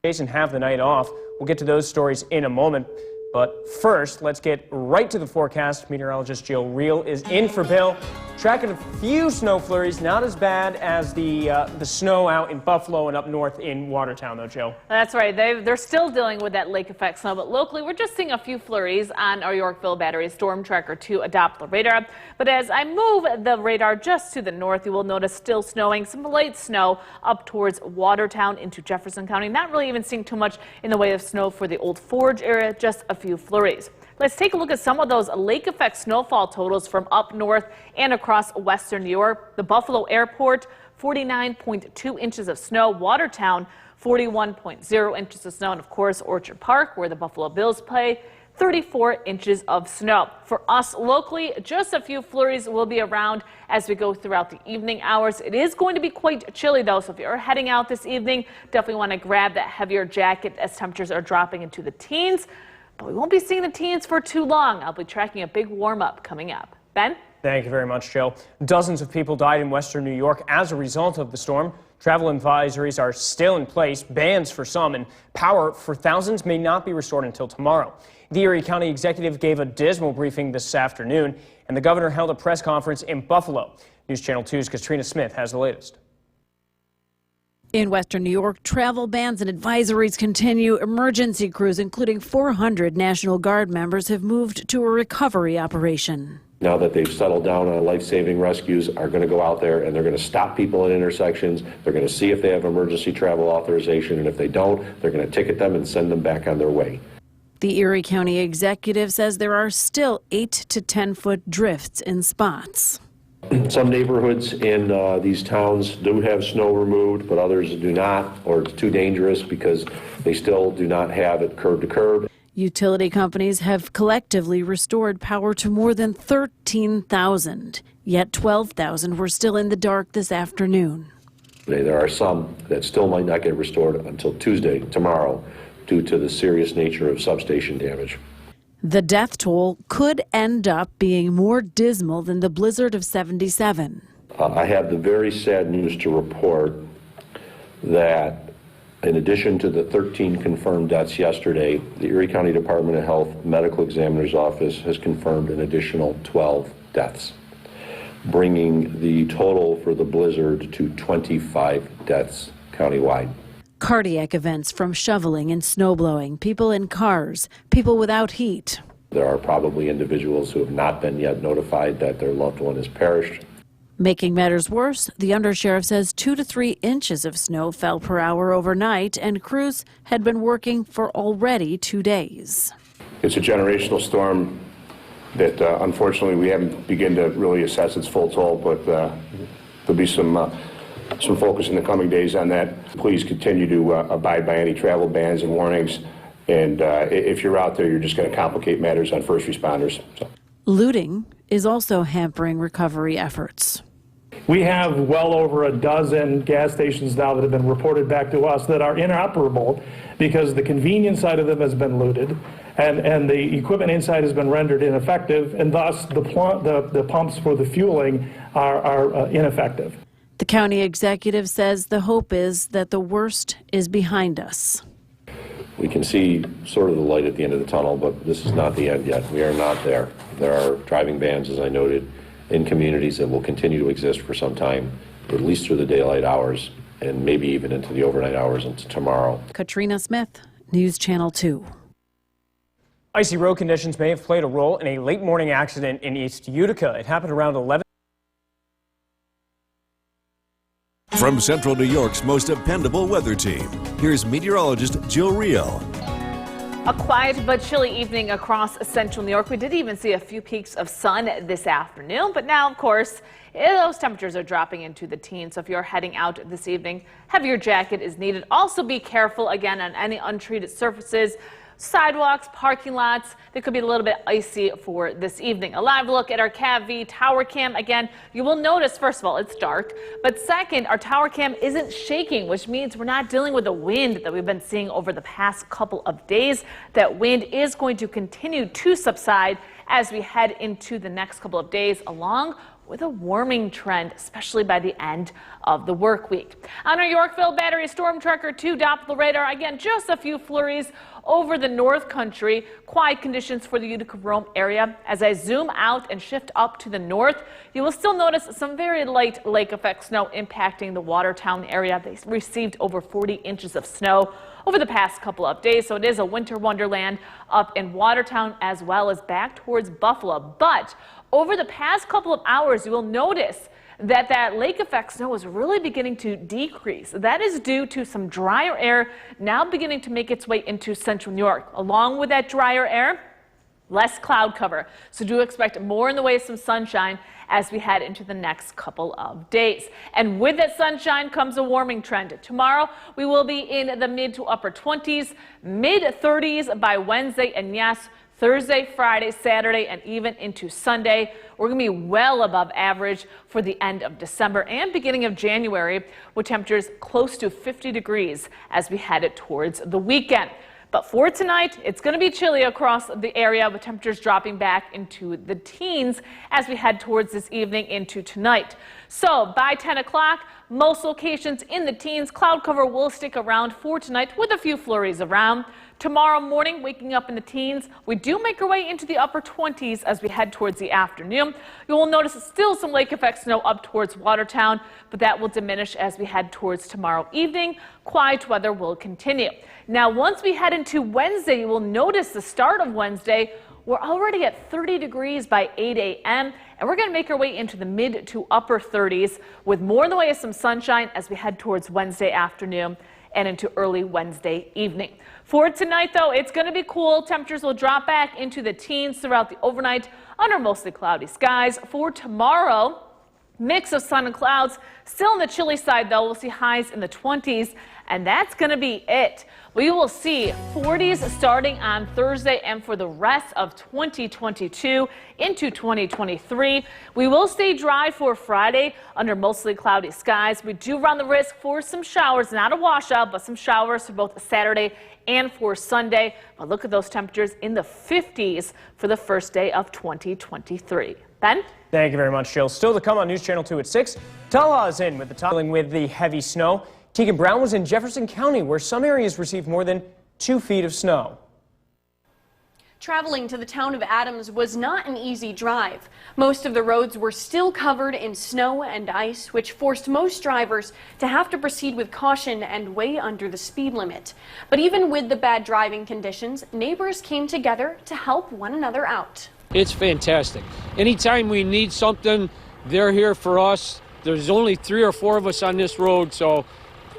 And have the night off. We'll get to those stories in a moment. But first, let's get right to the forecast. Meteorologist Joe Reel is in for Bill. Tracking a few snow flurries, not as bad as the snow out in Buffalo and up north in Watertown, though, Joe. That's right. They're still dealing with that lake effect snow, but locally we're just seeing a few flurries on our Yorkville Battery Storm Tracker 2 Doppler radar. But as I move the radar just to the north, you will notice still snowing, some light snow up towards Watertown into Jefferson County. Not really even seeing too much in the way of snow for the Old Forge area, just a few flurries. Let's take a look at some of those lake effect snowfall totals from up north and across western New York. The Buffalo Airport, 49.2 inches of snow. Watertown, 41.0 inches of snow. And of course, Orchard Park, where the Buffalo Bills play, 34 inches of snow. For us locally, just a few flurries will be around as we go throughout the evening hours. It is going to be quite chilly though, so if you're heading out this evening, definitely want to grab that heavier jacket as temperatures are dropping into the teens. But we won't be seeing the teens for too long. I'll be tracking a big warm-up coming up. Ben? Thank you very much, Joe. Dozens of people died in western New York as a result of the storm. Travel advisories are still in place, bans for some, and power for thousands may not be restored until tomorrow. The Erie County executive gave a dismal briefing this afternoon, and the governor held a press conference in Buffalo. News Channel 2's Katrina Smith has the latest. In western New York, travel bans and advisories continue. Emergency crews, including 400 National Guard members, have moved to a recovery operation. Now that they've settled down on life-saving rescues, are going to go out there and they're going to stop people at intersections. They're going to see if they have emergency travel authorization, and if they don't, they're going to ticket them and send them back on their way. The Erie County executive says there are still 8 to 10 foot drifts in spots. Some neighborhoods in these towns do have snow removed, but others do not, or it's too dangerous because they still do not have it curb to curb. Utility companies have collectively restored power to more than 13,000, yet 12,000 were still in the dark this afternoon. There are some that still might not get restored until Tuesday, tomorrow, due to the serious nature of substation damage. The death toll could end up being more dismal than the blizzard of '77. I have the very sad news to report that in addition to the 13 confirmed deaths yesterday, the Erie County Department of Health Medical Examiner's Office has confirmed an additional 12 deaths, bringing the total for the blizzard to 25 deaths countywide. Cardiac events from shoveling and snowblowing, people in cars, people without heat. There are probably individuals who have not been yet notified that their loved one has perished. Making matters worse, the undersheriff says 2 to 3 inches of snow fell per hour overnight, and crews had been working for already 2 days. It's a generational storm that unfortunately we haven't begun to really assess its full toll, but there'll be some focus in the coming days on that. Please continue to abide by any travel bans and warnings. And if you're out there, you're just going to complicate matters on first responders. So. Looting is also hampering recovery efforts. We have well over a dozen gas stations now that have been reported back to us that are inoperable because the convenience side of them has been looted and the equipment inside has been rendered ineffective, and thus the pumps for the fueling are ineffective. The county executive says the hope is that the worst is behind us. We can see sort of the light at the end of the tunnel, but this is not the end yet. We are not there. There are driving bans, as I noted, in communities that will continue to exist for some time, at least through the daylight hours, and maybe even into the overnight hours into tomorrow. Katrina Smith, News Channel 2. Icy road conditions may have played a role in a late morning accident in East Utica. It happened around 11. From Central New York's most dependable weather team, here's meteorologist Jill Reel. A quiet but chilly evening across central New York. We did even see a few peaks of sun this afternoon, but now, of course, those temperatures are dropping into the teens. So if you're heading out this evening, heavier jacket is needed. Also be careful, again, on any untreated surfaces, sidewalks, parking lots. They could be a little bit icy for this evening. A live look at our CAV tower cam. Again, you will notice, first of all, it's dark, but second, our tower cam isn't shaking, which means we're not dealing with the wind that we've been seeing over the past couple of days. That wind is going to continue to subside as we head into the next couple of days, along with a warming trend, especially by the end of the work week. On our Yorkville Battery Storm Tracker 2 Doppler radar, again, just a few flurries over the North Country. Quiet conditions for the Utica-Rome area. As I zoom out and shift up to the north, you will still notice some very light lake effect snow impacting the Watertown area. They received over 40 inches of snow over the past couple of days, so it is a winter wonderland up in Watertown as well as back towards Buffalo. But over the past couple of hours, you will notice that lake effect snow is really beginning to decrease. That is due to some drier air now beginning to make its way into central New York. Along with that drier air, less cloud cover. So do expect more in the way of some sunshine as we head into the next couple of days. And with that sunshine comes a warming trend. Tomorrow, we will be in the mid to upper 20s, mid 30s by Wednesday, and yes, Thursday, Friday, Saturday, and even into Sunday. We're going to be well above average for the end of December and beginning of January, with temperatures close to 50 degrees as we head towards the weekend. But for tonight, it's going to be chilly across the area, with temperatures dropping back into the teens as we head towards this evening into tonight. So by 10 o'clock, most locations in the teens. Cloud cover will stick around for tonight with a few flurries around. Tomorrow morning, waking up in the teens. We do make our way into the upper 20s as we head towards the afternoon. You will notice still some lake effect snow up towards Watertown, but that will diminish as we head towards tomorrow evening. Quiet weather will continue. Now, once we head into Wednesday, you will notice the start of Wednesday, we're already at 30 degrees by 8 a.m. and we're going to make our way into the mid to upper 30s with more in the way of some sunshine as we head towards Wednesday afternoon and into early Wednesday evening. For tonight, though, it's going to be cool. Temperatures will drop back into the teens throughout the overnight under mostly cloudy skies. For tomorrow, Mix of sun and clouds. Still on the chilly side, though, we'll see highs in the 20s, and that's going to be it. We will see 40s starting on Thursday and for the rest of 2022 into 2023. We will stay dry for Friday under mostly cloudy skies. We do run the risk for some showers, not a washout, but some showers for both Saturday and for Sunday. But look at those temperatures in the 50s for the first day of 2023. Ben? Thank you very much, Jill. Still to come on News Channel 2 at 6. Taha is in with the top. Dealing with the heavy snow. Tegan Brown was in Jefferson County, where some areas received more than 2 feet of snow. Traveling to the town of Adams was not an easy drive. Most of the roads were still covered in snow and ice, which forced most drivers to have to proceed with caution and way under the speed limit. But even with the bad driving conditions, neighbors came together to help one another out. It's fantastic. Anytime we need something, they're here for us. There's only 3 or 4 of us on this road, so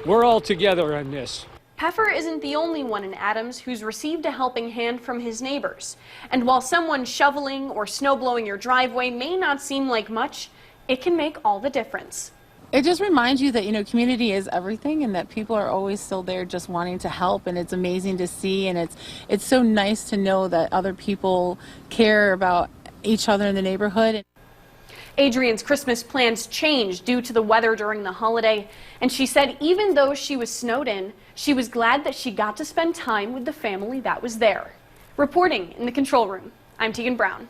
we're all together on this. Peffer isn't the only one in Adams who's received a helping hand from his neighbors. And while someone shoveling or snow blowing your driveway may not seem like much, it can make all the difference. It just reminds you that, community is everything and that people are always still there just wanting to help, and it's amazing to see, and it's so nice to know that other people care about each other in the neighborhood. Adrian's Christmas plans changed due to the weather during the holiday, and she said even though she was snowed in, she was glad that she got to spend time with the family that was there. Reporting in the control room, I'm Tegan Brown.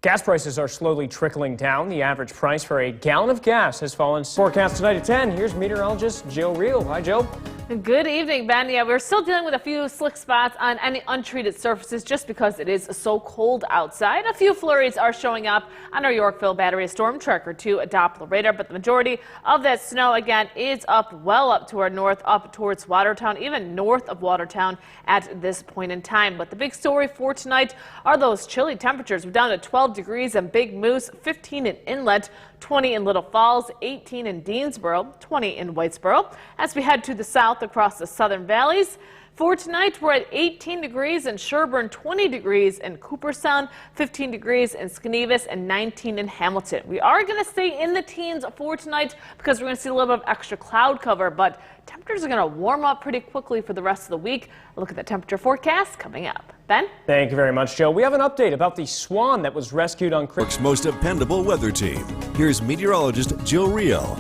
Gas prices are slowly trickling down. The average price for a gallon of gas has fallen. Forecast tonight at 10. Here's meteorologist Joe Reel. Hi, Joe. Good evening, Ben. Yeah, we're still dealing with a few slick spots on any untreated surfaces just because it is so cold outside. A few flurries are showing up on our Yorkville Battery Storm Tracker 2 Doppler radar, but the majority of that snow, again, is well up to our north, up towards Watertown, even north of Watertown at this point in time. But the big story for tonight are those chilly temperatures. We're down to 12 degrees in Big Moose, 15 in Inlet, 20 in Little Falls, 18 in Deansboro, 20 in Whitesboro. As we head to the south across the southern valleys, for tonight, we're at 18 degrees in Sherburne, 20 degrees in Cooperstown, 15 degrees in Skenevis, and 19 in Hamilton. We are going to stay in the teens for tonight because we're going to see a little bit of extra cloud cover, but temperatures are going to warm up pretty quickly for the rest of the week. A look at the temperature forecast coming up. Ben? Thank you very much, Joe. We have an update about the swan that was rescued on Christmas. Most dependable weather team. Here's meteorologist Jill Reel.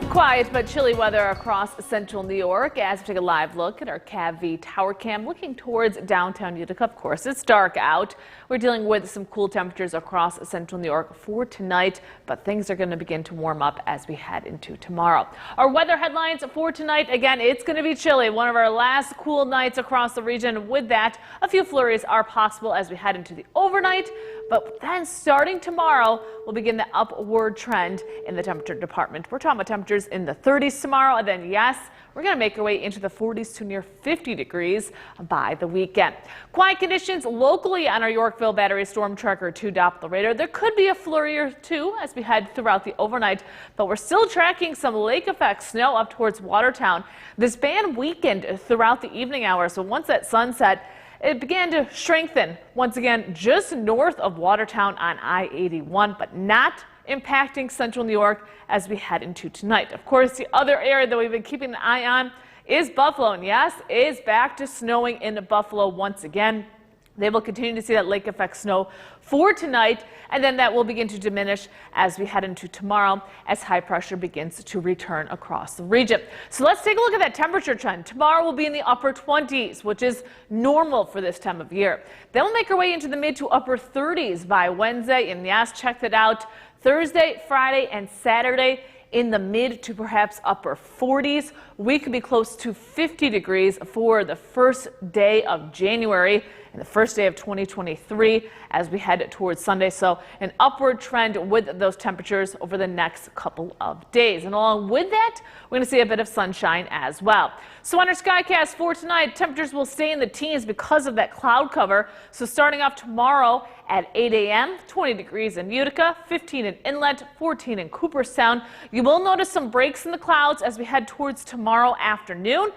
Quiet but chilly weather across central New York as we take a live look at our CAV tower cam looking towards downtown Utica. Of course, it's dark out. We're dealing with some cool temperatures across central New York for tonight, but things are going to begin to warm up as we head into tomorrow. Our weather headlines for tonight, again, it's going to be chilly. One of our last cool nights across the region. With that, a few flurries are possible as we head into the overnight, but then starting tomorrow, we'll begin the upward trend in the temperature department. We're talking about temperatures in the 30s tomorrow, and then yes, we're going to make our way into the 40s to near 50 degrees by the weekend. Quiet conditions locally on our Yorkville Battery Storm Tracker 2 Doppler radar. There could be a flurry or two as we head throughout the overnight, but we're still tracking some lake effect snow up towards Watertown. This band weakened throughout the evening hours, so once that sunset, it began to strengthen once again just north of Watertown on I-81, but not impacting central New York as we head into tonight. Of course, the other area that we've been keeping an eye on is Buffalo, and yes, it is back to snowing in Buffalo once again. They will continue to see that lake effect snow for tonight, and then that will begin to diminish as we head into tomorrow as high pressure begins to return across the region. So let's take a look at that temperature trend. Tomorrow will be in the upper 20s, which is normal for this time of year. Then we'll make our way into the mid to upper 30s by Wednesday, and yes, check that out. Thursday, Friday, and Saturday in the mid to perhaps upper 40s. We could be close to 50 degrees for the first day of January and the first day of 2023 as we head towards Sunday. So an upward trend with those temperatures over the next couple of days. And along with that, we're going to see a bit of sunshine as well. So on our Skycast for tonight, temperatures will stay in the teens because of that cloud cover. So starting off tomorrow at 8 a.m., 20 degrees in Utica, 15 in Inlet, 14 in Cooperstown. You will notice some breaks in the clouds as we head towards tomorrow afternoon.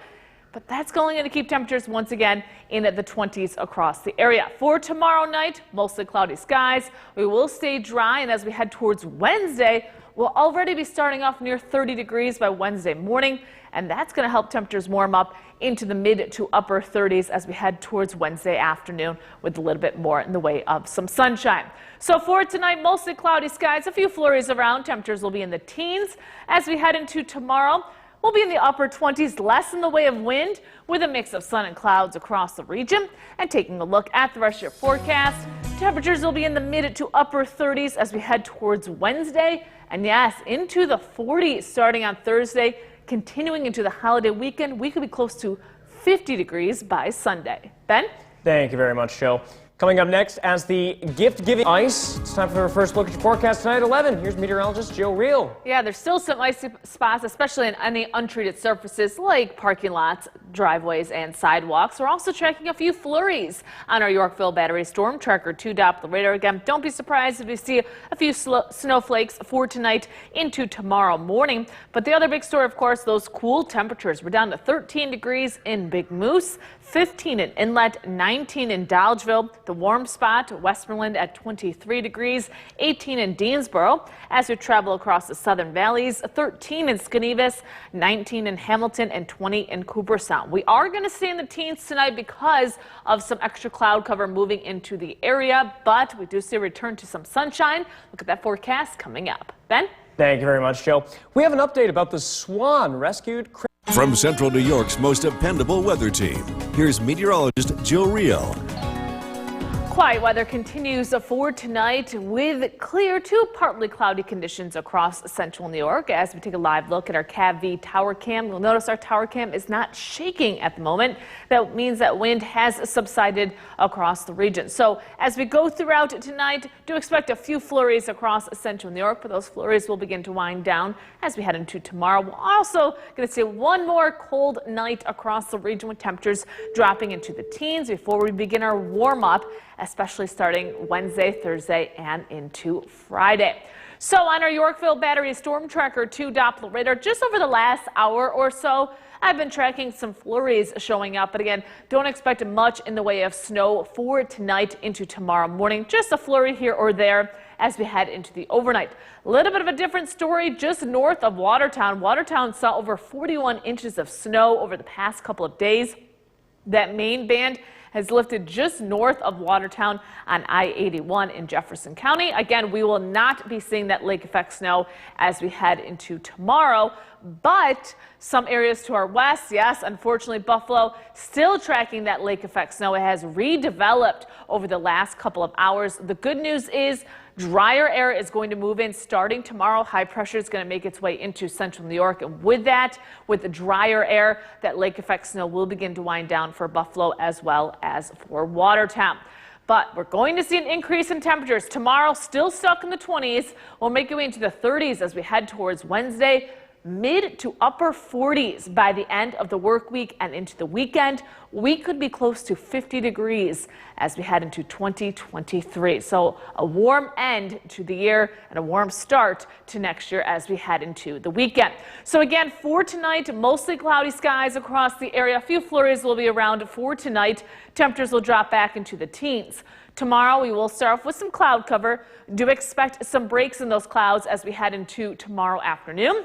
but that's only going to keep temperatures once again in the 20s across the area. For tomorrow night, mostly cloudy skies. We will stay dry, and as we head towards Wednesday, we'll already be starting off near 30 degrees by Wednesday morning, and that's going to help temperatures warm up into the mid to upper 30s as we head towards Wednesday afternoon with a little bit more in the way of some sunshine. So for tonight, mostly cloudy skies, a few flurries around. Temperatures will be in the teens. As we head into tomorrow, we'll be in the upper 20s, less in the way of wind, with a mix of sun and clouds across the region. And taking a look at the rest of your forecast, temperatures will be in the mid to upper 30s as we head towards Wednesday. And yes, into the 40s starting on Thursday, continuing into the holiday weekend. We could be close to 50 degrees by Sunday. Ben? Thank you very much, Jill. Coming up next, as the gift-giving ice, it's time for our first look at your forecast tonight at 11. Here's meteorologist Jill Reel. Yeah, there's still some icy spots, especially in any untreated surfaces like parking lots, driveways, and sidewalks. We're also tracking a few flurries on our Yorkville Battery Storm Tracker 2 Doppler radar. Again, don't be surprised if we see a few snowflakes for tonight into tomorrow morning. But the other big story, of course, those cool temperatures. We're down to 13 degrees in Big Moose, 15 in Inlet, 19 in Dolgeville. The warm spot, Westmoreland at 23 degrees, 18 in Deansboro. As we travel across the southern valleys, 13 in Skenevis, 19 in Hamilton, and 20 in Cooperstown. We are going to stay in the teens tonight because of some extra cloud cover moving into the area, but we do see a return to some sunshine. Look at that forecast coming up. Ben? Thank you very much, Jill. We have an update about the swan rescued. From Central New York's most dependable weather team, here's meteorologist Jill Reel. Quiet weather continues for tonight with clear to partly cloudy conditions across central New York. As we take a live look at our CAV tower cam, you'll notice our tower cam is not shaking at the moment. That means that wind has subsided across the region. So as we go throughout tonight, do expect a few flurries across central New York, but those flurries will begin to wind down as we head into tomorrow. We're also going to see one more cold night across the region with temperatures dropping into the teens before we begin our warm up, especially starting Wednesday, Thursday, and into Friday. So on our Yorkville Battery Storm Tracker 2 Doppler radar, just over the last hour or so, I've been tracking some flurries showing up, but again, don't expect much in the way of snow for tonight into tomorrow morning. Just a flurry here or there as we head into the overnight. A little bit of a different story just north of Watertown. Watertown saw over 41 inches of snow over the past couple of days. That main band has lifted just north of Watertown on I-81 in Jefferson County. Again, we will not be seeing that lake effect snow as we head into tomorrow, but some areas to our west, yes, unfortunately Buffalo still tracking that lake effect snow. It has redeveloped over the last couple of hours. The good news is drier air is going to move in starting tomorrow. High pressure is going to make its way into central New York. And with that, with the drier air, that lake effect snow will begin to wind down for Buffalo as well as for Watertown. But we're going to see an increase in temperatures. Tomorrow, still stuck in the 20s. We'll make our way into the 30s as we head towards Wednesday. Mid to upper 40s by the end of the work week and into the weekend. We could be close to 50 degrees as we head into 2023. So a warm end to the year and a warm start to next year as we head into the weekend. So again, for tonight, mostly cloudy skies across the area. A few flurries will be around for tonight. Temperatures will drop back into the teens. Tomorrow, we will start off with some cloud cover. Do expect some breaks in those clouds as we head into tomorrow afternoon.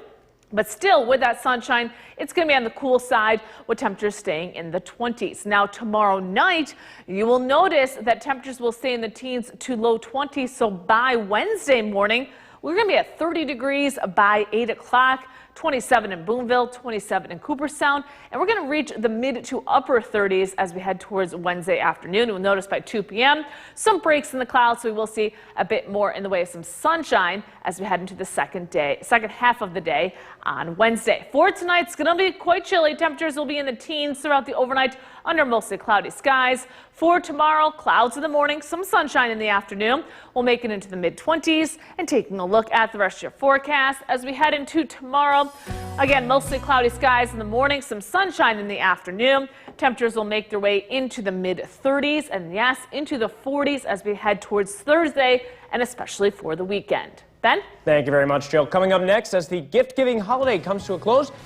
But still, with that sunshine, it's going to be on the cool side with temperatures staying in the 20s. Now, tomorrow night, you will notice that temperatures will stay in the teens to low 20s. So by Wednesday morning, we're going to be at 30 degrees by 8 o'clock. 27 in Boonville, 27 in Cooperstown, and we're going to reach the mid to upper 30s as we head towards Wednesday afternoon. We'll notice by 2 p.m. some breaks in the clouds, so we will see a bit more in the way of some sunshine as we head into the second half of the day on Wednesday. For tonight, it's going to be quite chilly. Temperatures will be in the teens throughout the overnight under mostly cloudy skies. For tomorrow, clouds in the morning, some sunshine in the afternoon. We'll make it into the mid-20s. And taking a look at the rest of your forecast as we head into tomorrow, again, mostly cloudy skies in the morning, some sunshine in the afternoon. Temperatures will make their way into the mid-30s and, yes, into the 40s as we head towards Thursday and especially for the weekend. Ben? Thank you very much, Jill. Coming up next, as the gift-giving holiday comes to a close,